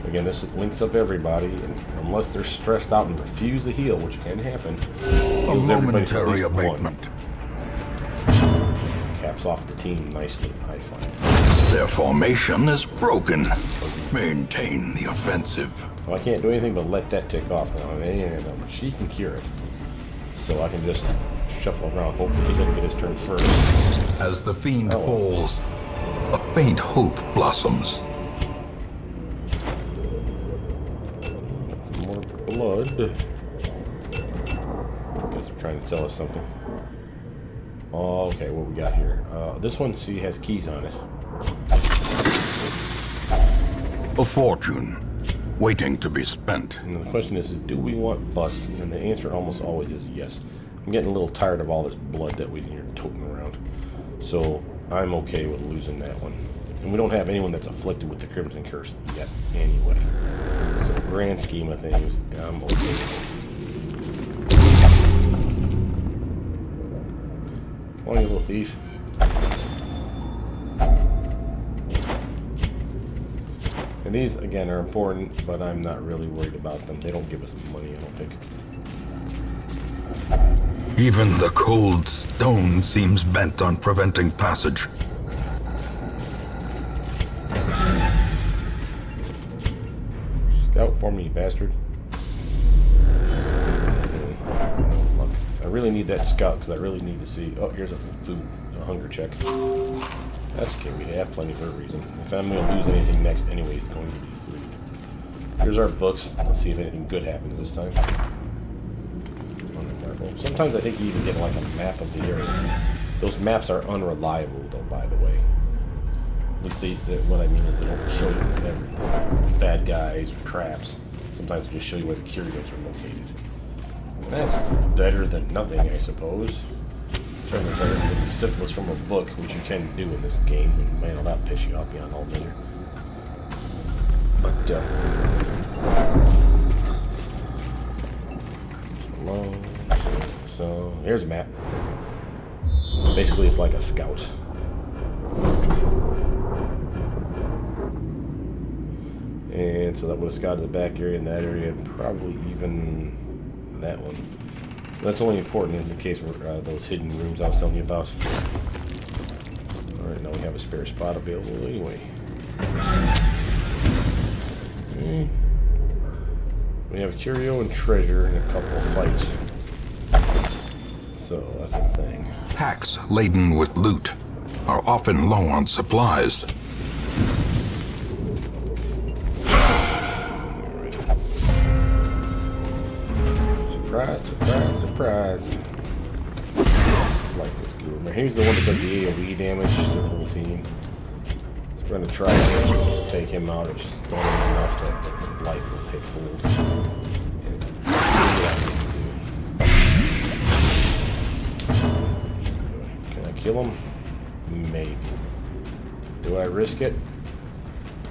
A: Again, this links up everybody, and unless they're stressed out and refuse to heal, which can happen,
B: A momentary abatement.
A: Caps off the team nicely, I find.
B: Their formation is broken. Maintain the offensive.
A: Well, I can't do anything but let that tick off now, and she can cure it. So I can just shuffle around, hopefully he doesn't get his turn first.
B: As the fiend falls, a faint hope blossoms.
A: Some more blood. I guess they're trying to tell us something. Oh, okay, what we got here? This one, see, has keys on it.
B: A fortune, waiting to be spent.
A: And the question is do we want busts? And the answer almost always is yes. I'm getting a little tired of all this blood that we're toting around. So I'm okay with losing that one. And we don't have anyone that's afflicted with the Crimson Curse yet anyway. So grand scheme of things, I'm okay with it. Come on, you little thief. And these, again, are important, but I'm not really worried about them. They don't give us money, I don't think.
B: Even the cold stone seems bent on preventing passage.
A: Scout for me, you bastard. No luck. I really need that scout because I really need to see. Oh, here's a hunger check. That's okay, we have plenty for a reason. If I'm going to lose anything next anyway, it's going to be food. Here's our books. Let's see if anything good happens this time. Sometimes I think you even get like a map of the area. Those maps are unreliable though, by the way. At least what I mean is they don't show you everything. Bad guys or traps. Sometimes they just show you where the curios are located. That's better than nothing, I suppose. Certainly better than getting syphilis from a book, which you can do in this game, and man, will that piss you off beyond all measure. But, so, here's a map. Basically, it's like a scout. And so that would have scouted the back area and that area, probably even that one. That's only important in the case where those hidden rooms I was telling you about. Alright, now we have a spare spot available anyway. Okay. We have curio and treasure and a couple of fights. So that's a thing.
B: Packs laden with loot are often low on supplies.
A: Surprise, surprise, surprise. Like this guru. Now he's the one that does the AoE damage to the whole team. He's going to try to take him out. It's just done enough to the light will take hold. Can I kill him? Maybe. Do I risk it?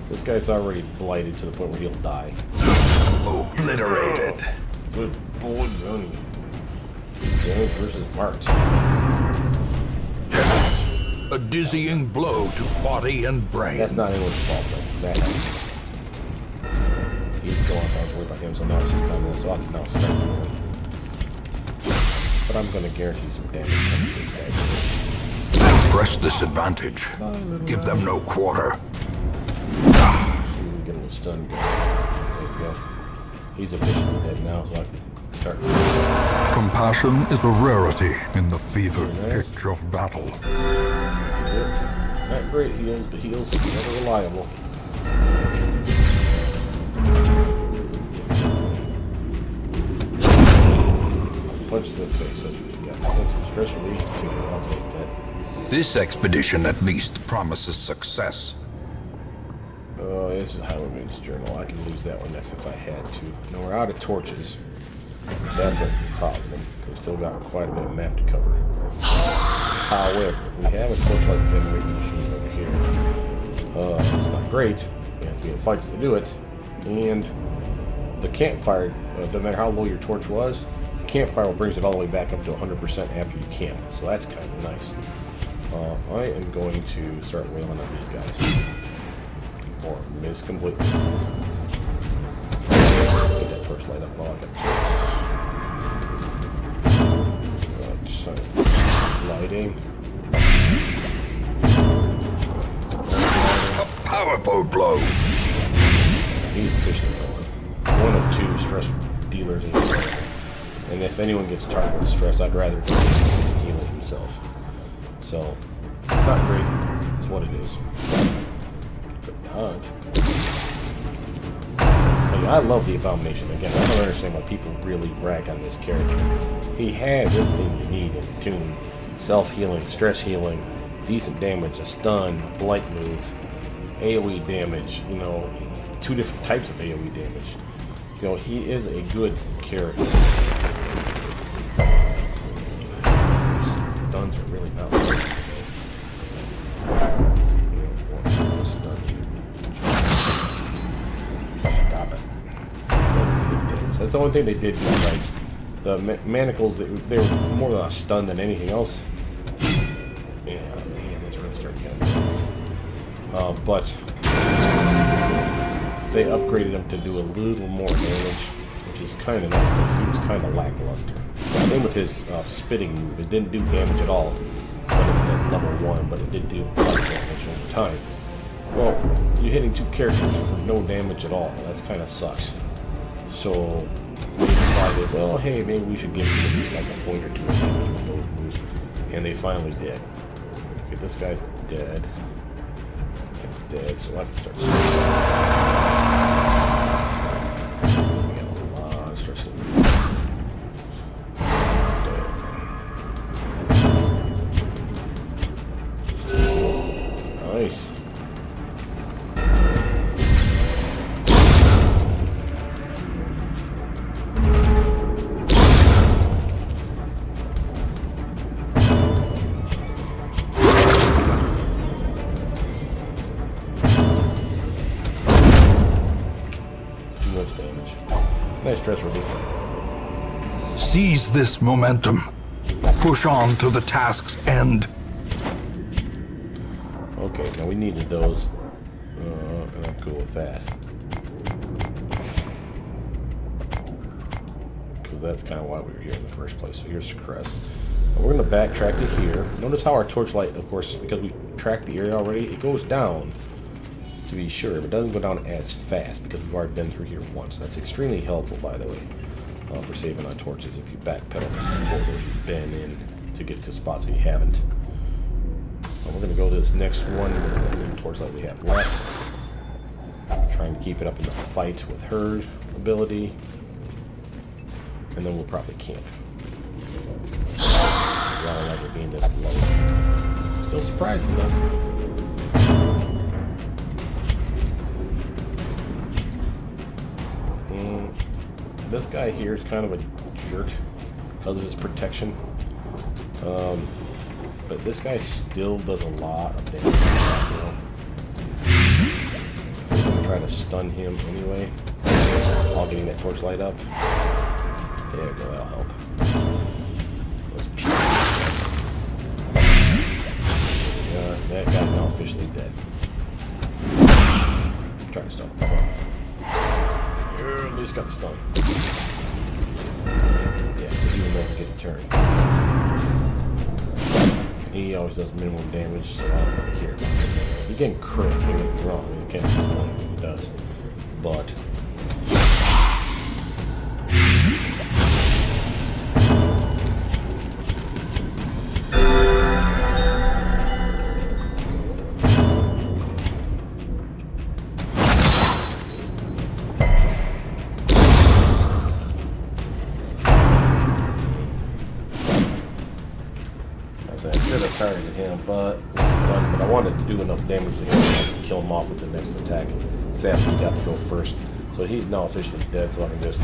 A: This guy's already blighted to the point where he'll die.
B: Obliterated.
A: Good boy, Johnny. Jones versus Mart.
B: A dizzying blow to body and brain.
A: That's not anyone's fault, though. That happens. He's going off. I was worried about him, so now it's just time to so I can now start moving. But I'm going to guarantee some damage from this guy.
B: Press this advantage. Give them no quarter.
A: See, we get a little stun going. There we go. He's officially dead now, so I can start.
B: Compassion is a rarity in the fevered pitch of battle.
A: Not great heals, but heals never reliable. Punch to the face. That's what you got. Got some stress relief too. I'll take that.
B: This expedition at least promises success.
A: Oh, this is Highwayman's Journal. I could lose that one next if I had to. No, we're out of torches. That's a problem. We've still got quite a bit of map to cover. However, we have a torchlight generating machine over here. It's not great. You have to be in fights to do it. And the campfire, no matter how low your torch was, the campfire brings it all the way back up to 100% after you camp. So that's kind of nice. I am going to start wailing on these guys. Or miss completely. Get that torch light up while I got the torch. Lighting.
B: A powerful blow.
A: He's officially going. One of two stress dealers in this game. And if anyone gets targeted with stress, I'd rather just heal himself. So, it's not great. It's what it is. Dodge. I love the Abomination. Again, I don't understand why people really rag on this character. He has everything you need in tune. Self-healing, stress healing, decent damage, a stun, a blight move, AoE damage, you know, two different types of AoE damage. You know, he is a good character. Stuns are really not working. That's the only thing they did do right. The manacles, they were more than a stun than anything else. Yeah, man, that's really starting to get but they upgraded him to do a little more damage, which is kind of nice because he was kind of lackluster. Same with his spitting move. It didn't do damage at all but at level 1, but it did do a lot of damage over time. Well, you're hitting 2 characters for no damage at all. That's kind of sucks. So they decided, well, hey, maybe we should give him at least like a point or 2 of damage with those moves. And they finally did. Okay, this guy's dead. That's dead, so I can start we got a lot of stress in there. Nice. Nice stress relief.
B: Seize this momentum. Push on to the task's end.
A: Okay, now we needed those, and I'm cool with that. Because that's kind of why we were here in the first place. So here's Crest. We're going to backtrack to here. Notice how our torchlight, of course, because we tracked the area already, it goes down, to be sure, but it doesn't go down as fast because we've already been through here once. That's extremely helpful, by the way, for saving on torches if you backpedal from corridors you've been in to get to spots that you haven't. We're going to go to this next one with the little torchlight we have left. Trying to keep it up in the fight with her ability. And then we'll probably camp. I don't like it being this low. Still surprising though. This guy here is kind of a jerk because of his protection. But this guy still does a lot of damage. So I'm going to try to stun him anyway while getting that torchlight up. There we go, that'll help. That guy's now officially dead. Try to stun him. At least got the stun. Yeah, because you will never get a turn. He always does minimum damage, so I don't really care about it. He can crit, don't get me wrong. He can't do anything he does. But targeted him, but I wanted to do enough damage to him to kill him off with the next attack. Sadly, he got to go first, so he's now officially dead. So I can just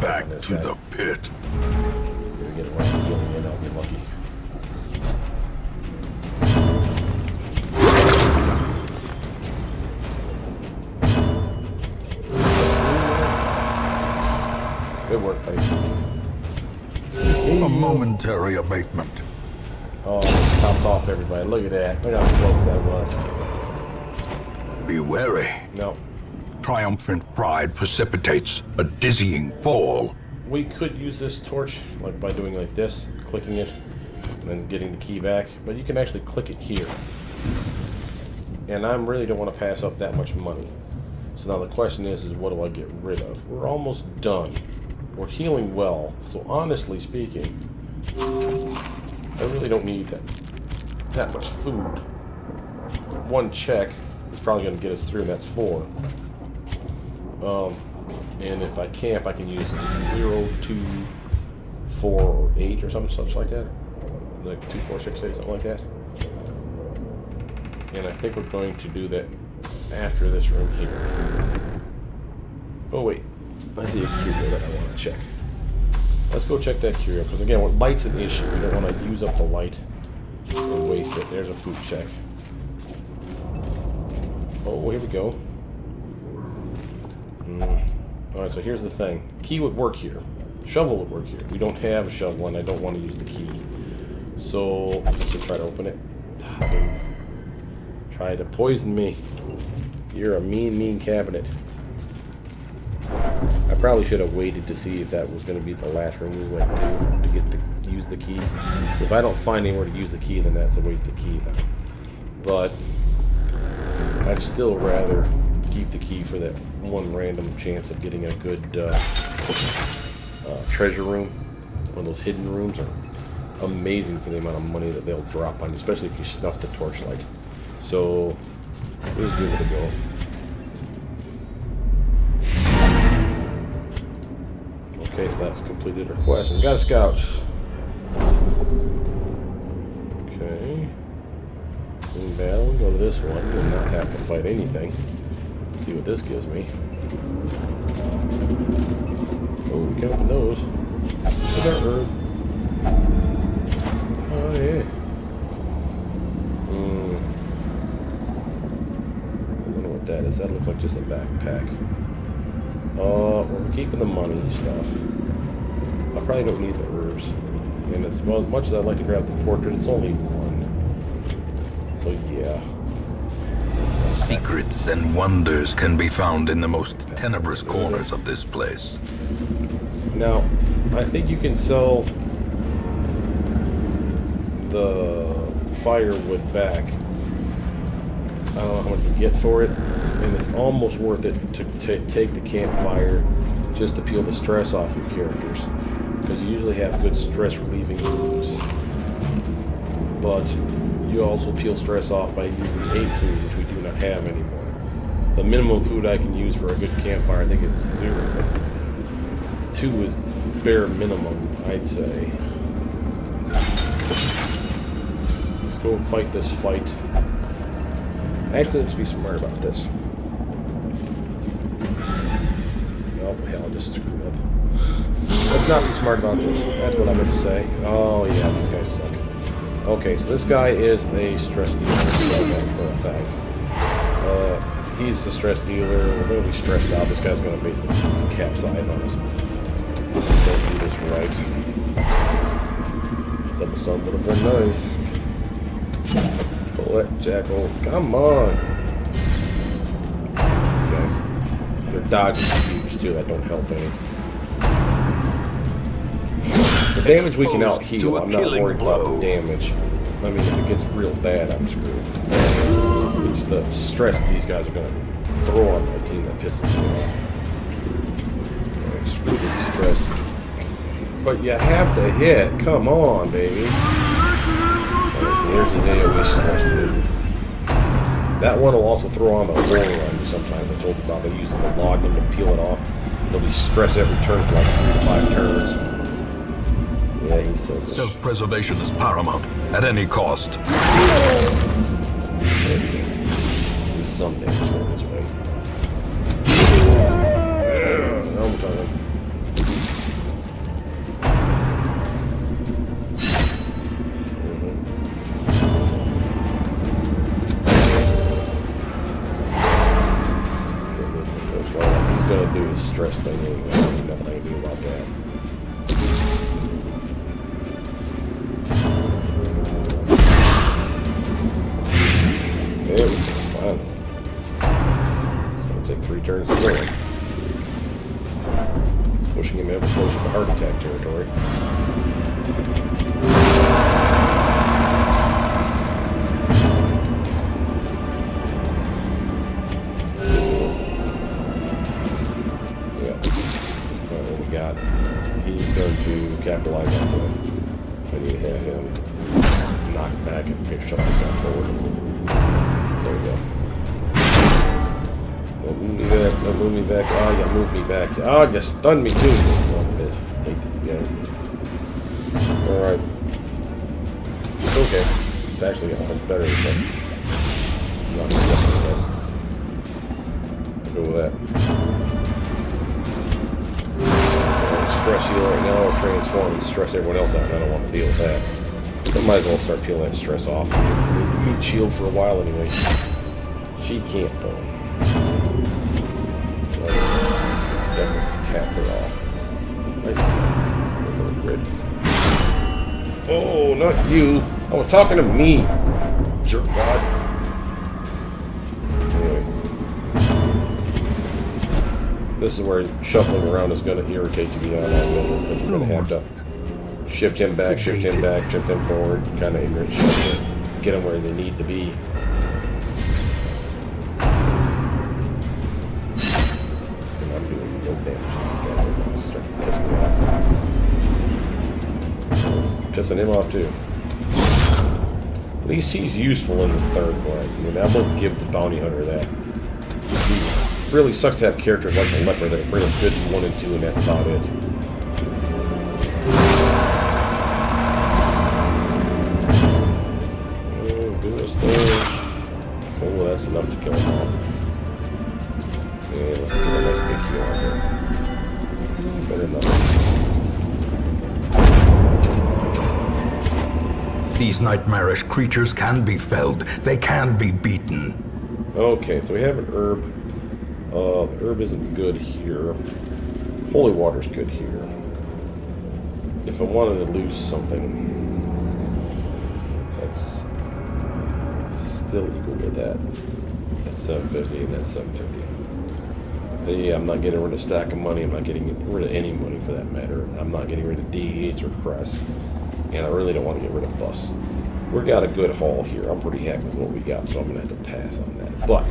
B: back to the pit.
A: Maybe get around healing in. I'll be lucky. Good work, buddy.
B: A momentary abatement.
A: Oh, it popped off everybody. Look at that. Look how close that was.
B: Be wary.
A: No.
B: Triumphant pride precipitates a dizzying fall.
A: We could use this torch like by doing like this, clicking it, and then getting the key back. But you can actually click it here. And I really don't want to pass up that much money. So now the question is what do I get rid of? We're almost done. We're healing well. So honestly speaking, I really don't need that much food. One check is probably going to get us through, and that's 4. And if I camp, I can use 0, 2, 4, or 8 or something such like that. Like 2, 4, 6, 8, something like that. And I think we're going to do that after this room here. Oh wait, I see a curio that I want to check. Let's go check that curio, because again, light's an issue. We don't want to use up the light and waste it. There's a food check. Oh, here we go. Alright, so here's the thing. Key would work here. Shovel would work here. We don't have a shovel, and I don't want to use the key. So, let's just try to open it. Try to poison me. You're a mean, mean cabinet. I probably should have waited to see if that was going to be the last room we went to get to use the key. If I don't find anywhere to use the key, then that's a waste of key. But I'd still rather keep the key for that one random chance of getting a good treasure room. One of those hidden rooms are amazing for the amount of money that they'll drop on you, especially if you snuff the torchlight. So we'll give it a go. Okay, so that's completed our quest. We got a scout. Okay. In battle, go to this one. Do not have to fight anything. See what this gives me. Oh, we can open those. Look at that herb. Oh, yeah. I don't know what that is. That looks like just a backpack. We're keeping the money stuff. I probably don't need the herbs. And as much as I'd like to grab the portrait, it's only one. So, yeah.
B: Secrets and wonders can be found in the most tenebrous corners of this place.
A: Now, I think you can sell the firewood back. I don't know how much you get for it, and it's almost worth it to take the campfire just to peel the stress off your characters, because you usually have good stress relieving moves. But you also peel stress off by using 8 food, which we do not have anymore. The minimum food I can use for a good campfire, I think, is 0. But 2 is bare minimum, I'd say. Let's go and fight this fight. Actually, let's be smart about this. Oh, hell, I just screwed up. Let's not be smart about this. That's what I meant to say. Oh, yeah, these guys suck. Okay, so this guy is a stress dealer, for a fact. He's the stress dealer. We're going to be stressed out. This guy's going to basically capsize on us. Don't do this right. Double stun would have been nice. Bullet, jackal. Come on! These guys. Their dodge is huge, too. That don't help any. The damage we can out-heal. I'm not worried about the damage. I mean, if it gets real bad, I'm screwed. It's the stress these guys are going to throw on my team that pisses me off. Okay, screw the stress. But you have to hit. Come on, baby. Alright, so here's his AoE stress move. That one will also throw on the roll on you sometimes. I told you about. They use the login to peel it off. There'll be stress every turn for like 3 to 5 turns. Yeah, he's selfish.
B: Self-preservation is paramount, at any cost.
A: There's some damage going this way. Yeah, I'm trying. He's gonna do his stress thing anyway. There's nothing I can do about that. There we go, finally. It'll take 3 turns to kill him. Pushing him ever closer to heart attack territory. Yeah. Alright, what we got? He's going to capitalize on that. I need to have him knock back and shove this guy forward. There we go. Don't move me back. Don't move me back. Oh, you moved me back. Oh, you stunned me too. I hate this guy. Alright. It's okay. It's actually almost better than that. Not that. I'll go with that. Stress heal right now or transform and stress everyone else out. I don't want to deal with that. I might as well start peeling that stress off. He'd shield for a while anyway. She can't though. So, definitely cap her off. Nice. Go for the grid. Oh, not you. I was talking to me. Jerk god. Anyway. This is where shuffling around is going to irritate you beyond all measure, because you're going to have to shift him back, shift him forward, kind of ignorant shift to get them where they need to be. And I'm doing no damage. God, it's starting to piss me off. It's pissing him off too. At least he's useful in the third one. I mean, I'm going to give the bounty hunter that. It really sucks to have characters like the leper that bring us good in 1 and 2, and that's about it. Oh, goodness thing. Oh, that's enough to kill him off. Yeah, let's get a nice big kill out there. Better enough.
B: These nightmarish creatures can be felled. They can be beaten.
A: Okay, so we have an herb. The herb isn't good here. Holy water's good here. If I wanted to lose something, that's still equal to that. That's 750 and that's 750. Yeah, I'm not getting rid of a stack of money. I'm not getting rid of any money for that matter. I'm not getting rid of D8s or crests. And I really don't want to get rid of bus. We've got a good haul here. I'm pretty happy with what we got, so I'm going to have to pass on that. But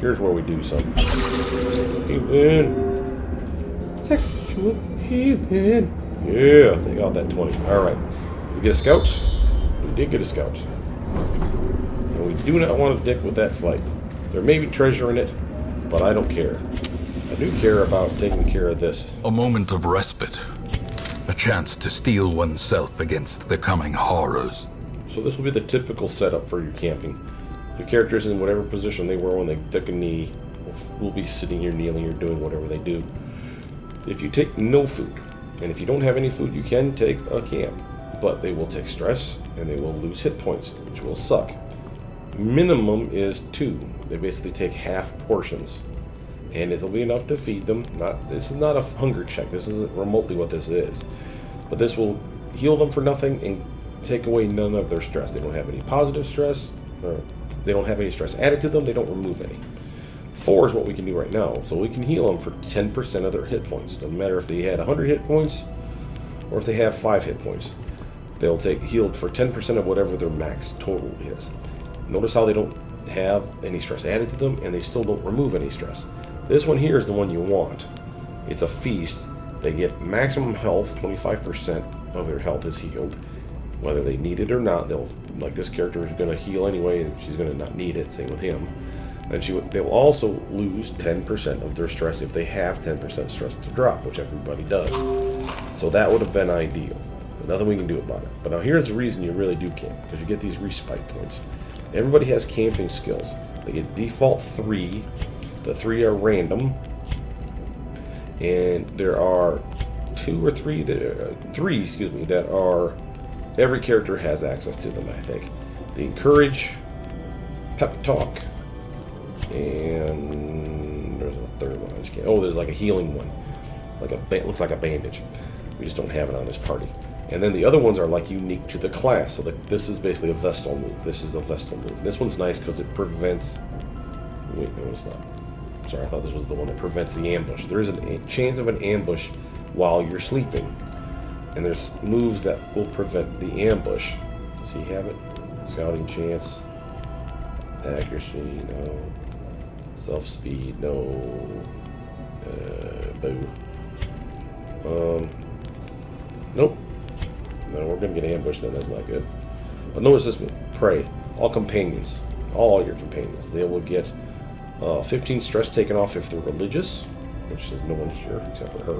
A: here's where we do something. Healing. Sexual healing. Yeah, they got that 20. Alright. We get a scout? We did get a scout. And we do not want to dick with that fight. There may be treasure in it, but I don't care. I do care about taking care of this.
B: A moment of respite. A chance to steel oneself against the coming horrors.
A: So this will be the typical setup for your camping. Your characters in whatever position they were when they took a knee will be sitting here kneeling or doing whatever they do. If you take no food, and if you don't have any food, you can take a camp. But they will take stress, and they will lose hit points, which will suck. Minimum is 2. They basically take half portions. And it'll be enough to feed them. This is not a hunger check. This isn't remotely what this is. But this will heal them for nothing and take away none of their stress. They don't have any positive stress. Or they don't have any stress added to them. They don't remove any. 4 is what we can do right now. So we can heal them for 10% of their hit points. Doesn't matter if they had 100 hit points or if they have 5 hit points. They'll take healed for 10% of whatever their max total is. Notice how they don't have any stress added to them and they still don't remove any stress. This one here is the one you want. It's a feast. They get maximum health, 25% of their health is healed. Whether they need it or not, they'll, like this character is going to heal anyway, and she's going to not need it, same with him. And they'll also lose 10% of their stress if they have 10% stress to drop, which everybody does. So that would have been ideal. But nothing we can do about it. But now here's the reason you really do camp, because you get these respite points. Everybody has camping skills. They get default 3. The 3 are random, and there are 2 or 3 that are every character has access to them. I think the encourage, pep talk, and there's a third one. I just can't. Oh, there's like a healing one, like looks like a bandage. We just don't have it on this party. And then the other ones are like unique to the class. So this is basically a Vestal move. This is a Vestal move. This one's nice because it prevents. Wait, no, it's not. Sorry, I thought this was the one that prevents the ambush. There is a chance of an ambush while you're sleeping. And there's moves that will prevent the ambush. Does he have it? Scouting chance. Accuracy, no. Self-speed, no. Boo. Nope. No, we're going to get ambushed then. That's not good. But notice this one. Pray. All companions. All your companions. They will get 15 stress taken off if they're religious, which is no one here except for her,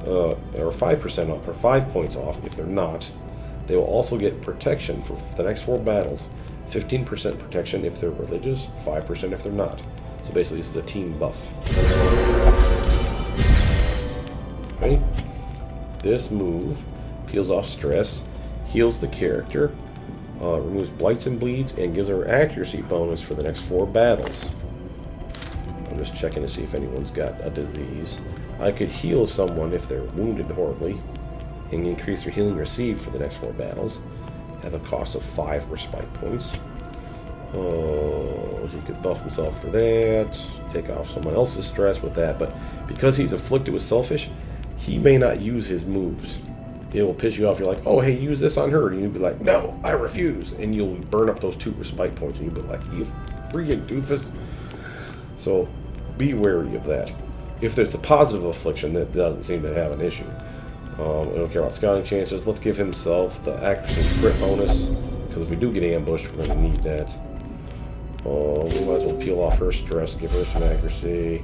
A: or 5% off, or 5 points off if they're not. They will also get protection for the next 4 battles. 15% protection if they're religious, 5% if they're not. So basically, this is a team buff. Okay. This move peels off stress, heals the character, removes blights and bleeds, and gives her accuracy bonus for the next 4 battles.
C: just checking to see if anyone's got a disease. I could heal someone if they're wounded horribly, and increase their healing received for the next 4 battles at the cost of 5 respite points. Oh, he could buff himself for that, take off someone else's stress with that, but because he's afflicted with selfish, he may not use his moves. It will piss you off. You're like, oh, hey, use this on her. And you'll be like, no, I refuse. And you'll burn up those 2 respite points, and you'll be like, you freaking doofus. So be wary of that. If there's a positive affliction, that doesn't seem to have an issue. I don't care about scouting chances. Let's give himself the accuracy crit bonus, because if we do get ambushed, we're going to need that. We might as well peel off her stress, give her some accuracy,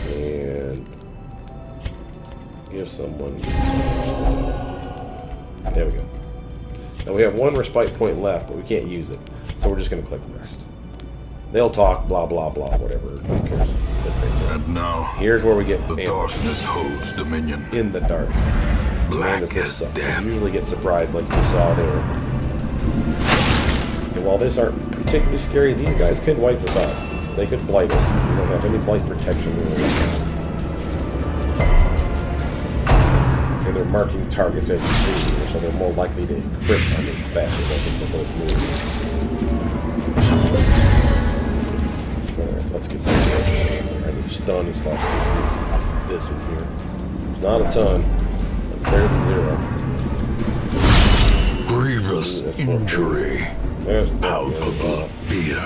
C: and give someone... There we go. Now we have 1 respite point left, but we can't use it, so we're just going to click rest. They'll talk, blah, blah, blah, whatever. Who cares?
B: And now,
C: here's where we get
B: the darkness holds dominion.
C: in the dark.
B: Black
C: Man,
B: as death.
C: You usually get surprised like we saw there. And while this aren't particularly scary, these guys could wipe us out. They could blight us. We don't have any blight protection really. And they're marking targets as you see here, so they're more likely to crit on these bastards, I think, with those moves. Alright, let's get some damage. I need to stun and slash this one here. It's not a ton, but better than 0.
B: Grievous injury. Palpable fear.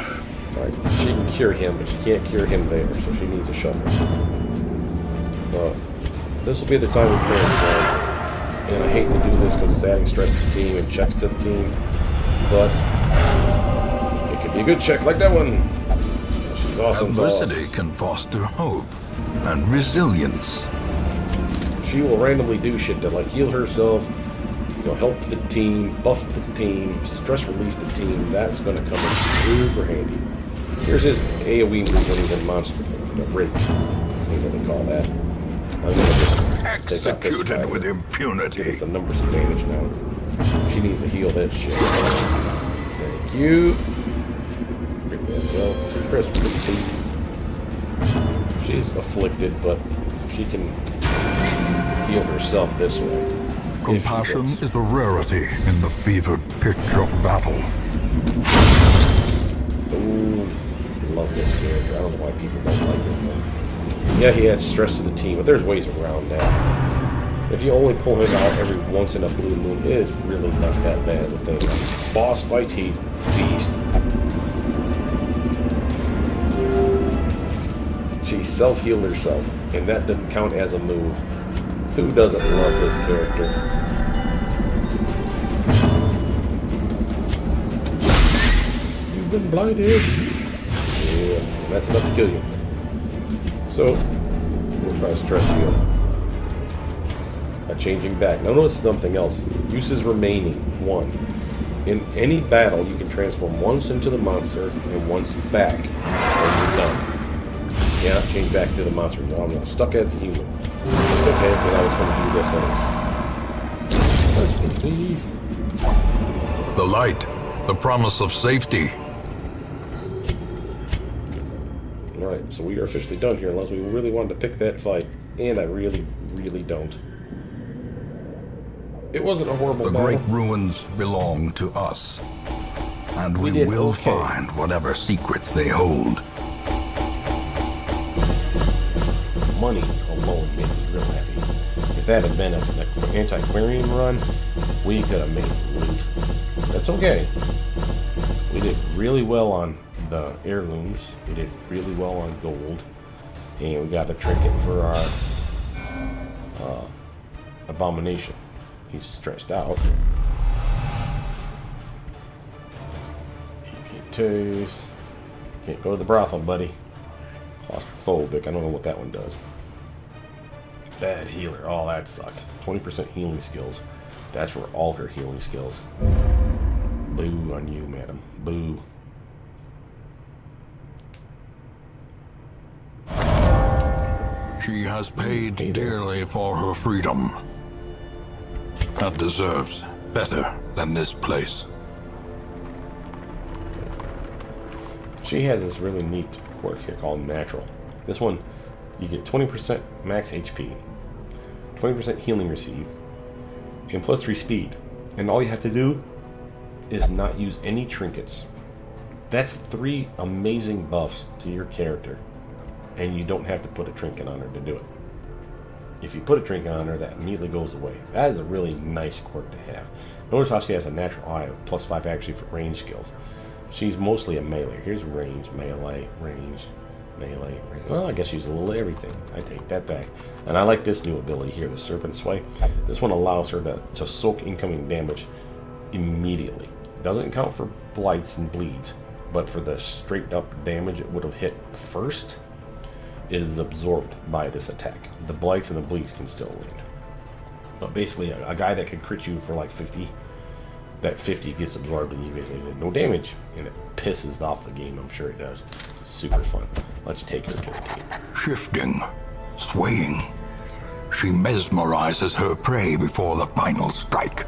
C: Alright, she can cure him, but she can't cure him there, so she needs a shuffle. This will be the time we transform. And I hate to do this because it's adding stress to the team and checks to the team, but it could be a good check like that one. She's awesome.
B: Adversity can foster hope and resilience.
C: She will randomly do shit to like heal herself, help the team, buff the team, stress relief the team. That's going to come in super handy. Here's his AoE move when he's in monster form, the rake. You know what they call that. I'm going to just
B: executed with impunity.
C: It's a numbers advantage now. She needs to heal that shit. Thank you. She's afflicted, but she can heal herself this way.
B: Compassion is a rarity in the fevered pitch of battle.
C: Ooh, love this character. I don't know why people don't like him. Yeah, he adds stress to the team, but there's ways around that. If you only pull him out every once in a blue moon, it is really not that bad of a thing. Boss fights, he's beast. She self-healed herself, and that didn't count as a move. Who doesn't love this character? You've been blinded. Yeah, that's enough to kill you. So, we'll try to stress you by changing back. Now notice something else. Uses remaining. 1. In any battle, you can transform once into the monster and once back when you're done. You cannot change back to the monster. No, I'm stuck as a human. It's okay, because I was going to do this anyway. Let's believe.
B: The light, the promise of safety.
C: Alright, so we are officially done here, unless we really wanted to pick that fight. And I really, really don't. It wasn't a horrible battle.
B: The great ruins belong to us. And we will find whatever secrets they hold.
C: Money alone made me real happy. If that had been an anti-Quarian run, we could have made loot. That's okay. We did really well on the heirlooms. We did really well on gold. And we got the trinket for our abomination. He's stressed out. You can't taste. Can't go to the brothel, buddy. Claustrophobic. I don't know what that one does. Bad healer. Oh, that sucks. 20% healing skills. That's for all her healing skills. Boo on you, madam. Boo.
B: She has paid dearly for her freedom. That deserves better than this place.
C: She has this really neat quirk here called natural.
A: This one, you get 20% max HP, 20% healing received, and plus 3 speed. And all you have to do is not use any trinkets. That's 3 amazing buffs to your character, and you don't have to put a trinket on her to do it. If you put a trinket on her, that immediately goes away. That is a really nice quirk to have. Notice how she has a natural eye of +5 actually for range skills. She's mostly a melee. Here's range, melee, range, melee, range. Well, I guess she's a little everything. I take that back. And I like this new ability here, the Serpent Sway. This one allows her to soak incoming damage immediately. Doesn't count for blights and bleeds, but for the straight up damage it would have hit first, it is absorbed by this attack. The blights and the bleeds can still land. But basically, a guy that could crit you for like 50, that 50 gets absorbed and you get no damage, and it pisses off the game. I'm sure it does. Super fun. Let's take her to the team.
B: Shifting, swaying. She mesmerizes her prey before the final strike.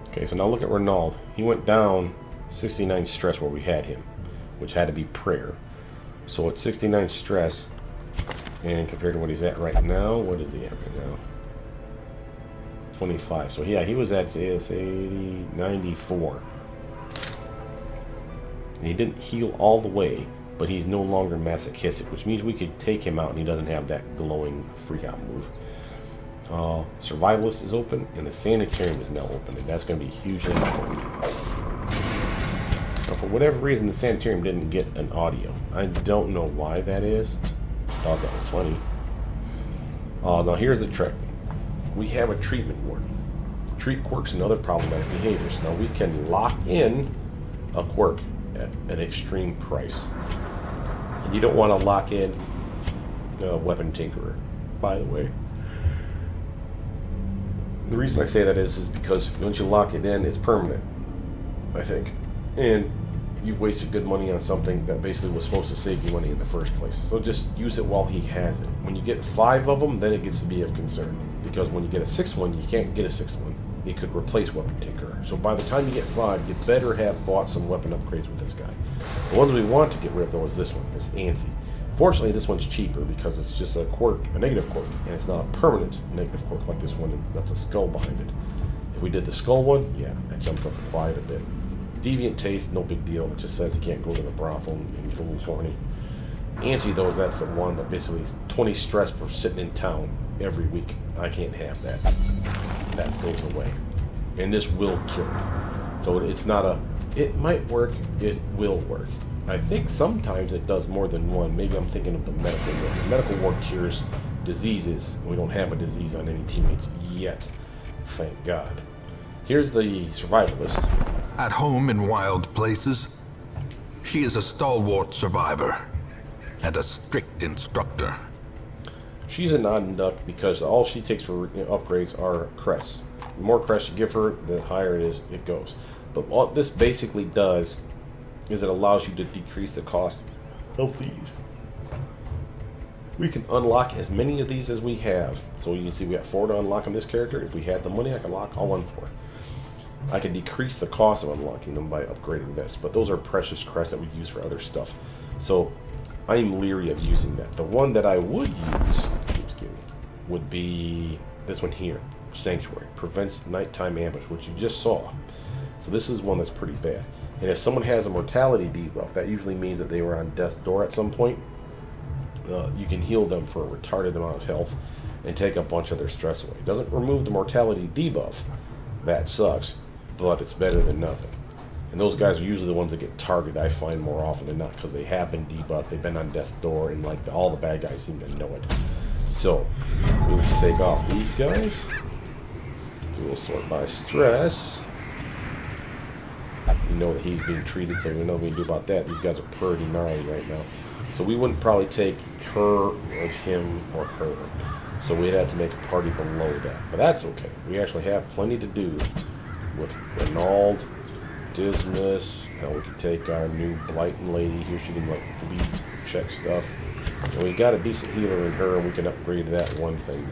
A: Okay, so now look at Renaud. He went down 69 stress where we had him, which had to be prayer. So at 69 stress, and compared to what he's at right now, what is he at right now? 25. So yeah, he was at 80, 94. And he didn't heal all the way, but he's no longer masochistic, which means we could take him out and he doesn't have that glowing freak out move. Survivalist is open, and the Sanitarium is now open, and that's going to be hugely important. Now, for whatever reason, the Sanitarium didn't get an audio. I don't know why that is. Thought that was funny. Now here's the trick. We have a treatment ward. Treat quirks and other problematic behaviors. Now we can lock in a quirk at an extreme price. And you don't want to lock in a weapon tinkerer, by the way. The reason I say that is because once you lock it in, it's permanent, I think. And you've wasted good money on something that basically was supposed to save you money in the first place. So just use it while he has it. When you get 5 of them, then it gets to be of concern. Because when you get a 6th one, you can't get a 6th one. It could replace Weapon Tinkerer. So by the time you get 5, you better have bought some weapon upgrades with this guy. The ones we want to get rid of, though, is this one, this Ansi. Fortunately, this one's cheaper because it's just a quirk, a negative quirk, and it's not a permanent negative quirk like this one. That's a skull behind it. If we did the skull one, yeah, that jumps up quite a bit. Deviant Taste, no big deal. It just says you can't go to the brothel and get a little horny. Ansi, though, is that's the one that basically is 20 stress for sitting in town every week. I can't have that. That goes away. And this will cure it. So it's not a, it might work, it will work. I think sometimes it does more than one. Maybe I'm thinking of the medical ward. The medical ward cures diseases. We don't have a disease on any teammates yet. Thank God. Here's the survivalist.
B: At home in wild places, she is a stalwart survivor and a strict instructor.
A: She's an odd duck because all she takes for upgrades are crests. The more crests you give her, the higher it goes. But what this basically does is it allows you to decrease the cost of these. We can unlock as many of these as we have. So you can see we got 4 to unlock on this character. If we had the money, I could lock all in 4. I could decrease the cost of unlocking them by upgrading this, but those are precious crests that we use for other stuff. So I'm leery of using that. The one that I would use, would be this one here, Sanctuary. Prevents nighttime ambush, which you just saw. So this is one that's pretty bad. And if someone has a mortality debuff, that usually means that they were on death's door at some point. You can heal them for a retarded amount of health and take a bunch of their stress away. It doesn't remove the mortality debuff. That sucks, but it's better than nothing. And those guys are usually the ones that get targeted, I find, more often than not, because they have been debuffed, they've been on death's door, and like all the bad guys seem to know it. So, we will take off these guys. We will sort by stress. You know that he's being treated, so we know what we can do about that. These guys are pretty gnarly right now. So we wouldn't probably take her, or him, or her. So we'd have to make a party below that. But that's okay. We actually have plenty to do with Renaud, Dismas. Now we can take our new Blighton lady here. She can like bleed check stuff. And we've got a decent healer in her, and we can upgrade that one thing.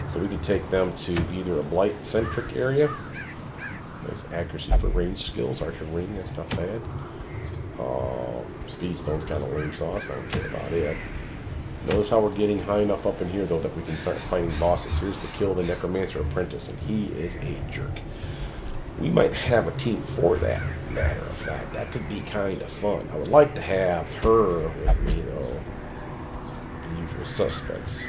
A: So we can take them to either a Blight-centric area. Nice accuracy for range skills. Archer ring, that's not bad.
C: Speedstone's kind of lame sauce. I don't care about it. Notice how we're getting high enough up in here, though, that we can start fighting bosses. Here's to kill the Necromancer Apprentice, and he is a jerk. We might have a team for that, matter of fact. That could be kind of fun. I would like to have her with me, though. The usual suspects.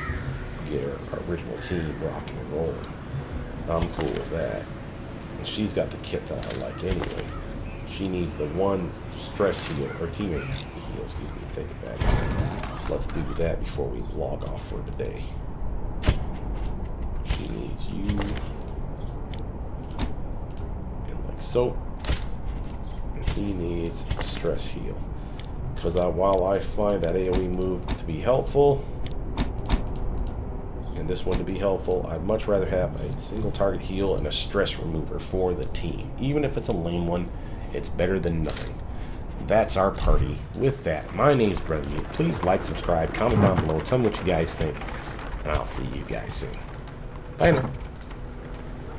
C: Get our original team rocking and rolling. I'm cool with that. And she's got the kit that I like anyway. She needs the one stress heal, or teammate heal, excuse me, take it back. So let's do that before we log off for the day. She needs you. And like so. And he needs stress heal. Because while I find that AoE move to be helpful, and this one to be helpful, I'd much rather have a single target heal and a stress remover for the team. Even if it's a lame one, it's better than nothing. That's our party. With that, my name's Brothermutant. Please like, subscribe, comment down below, tell me what you guys think, and I'll see you guys soon. Bye now.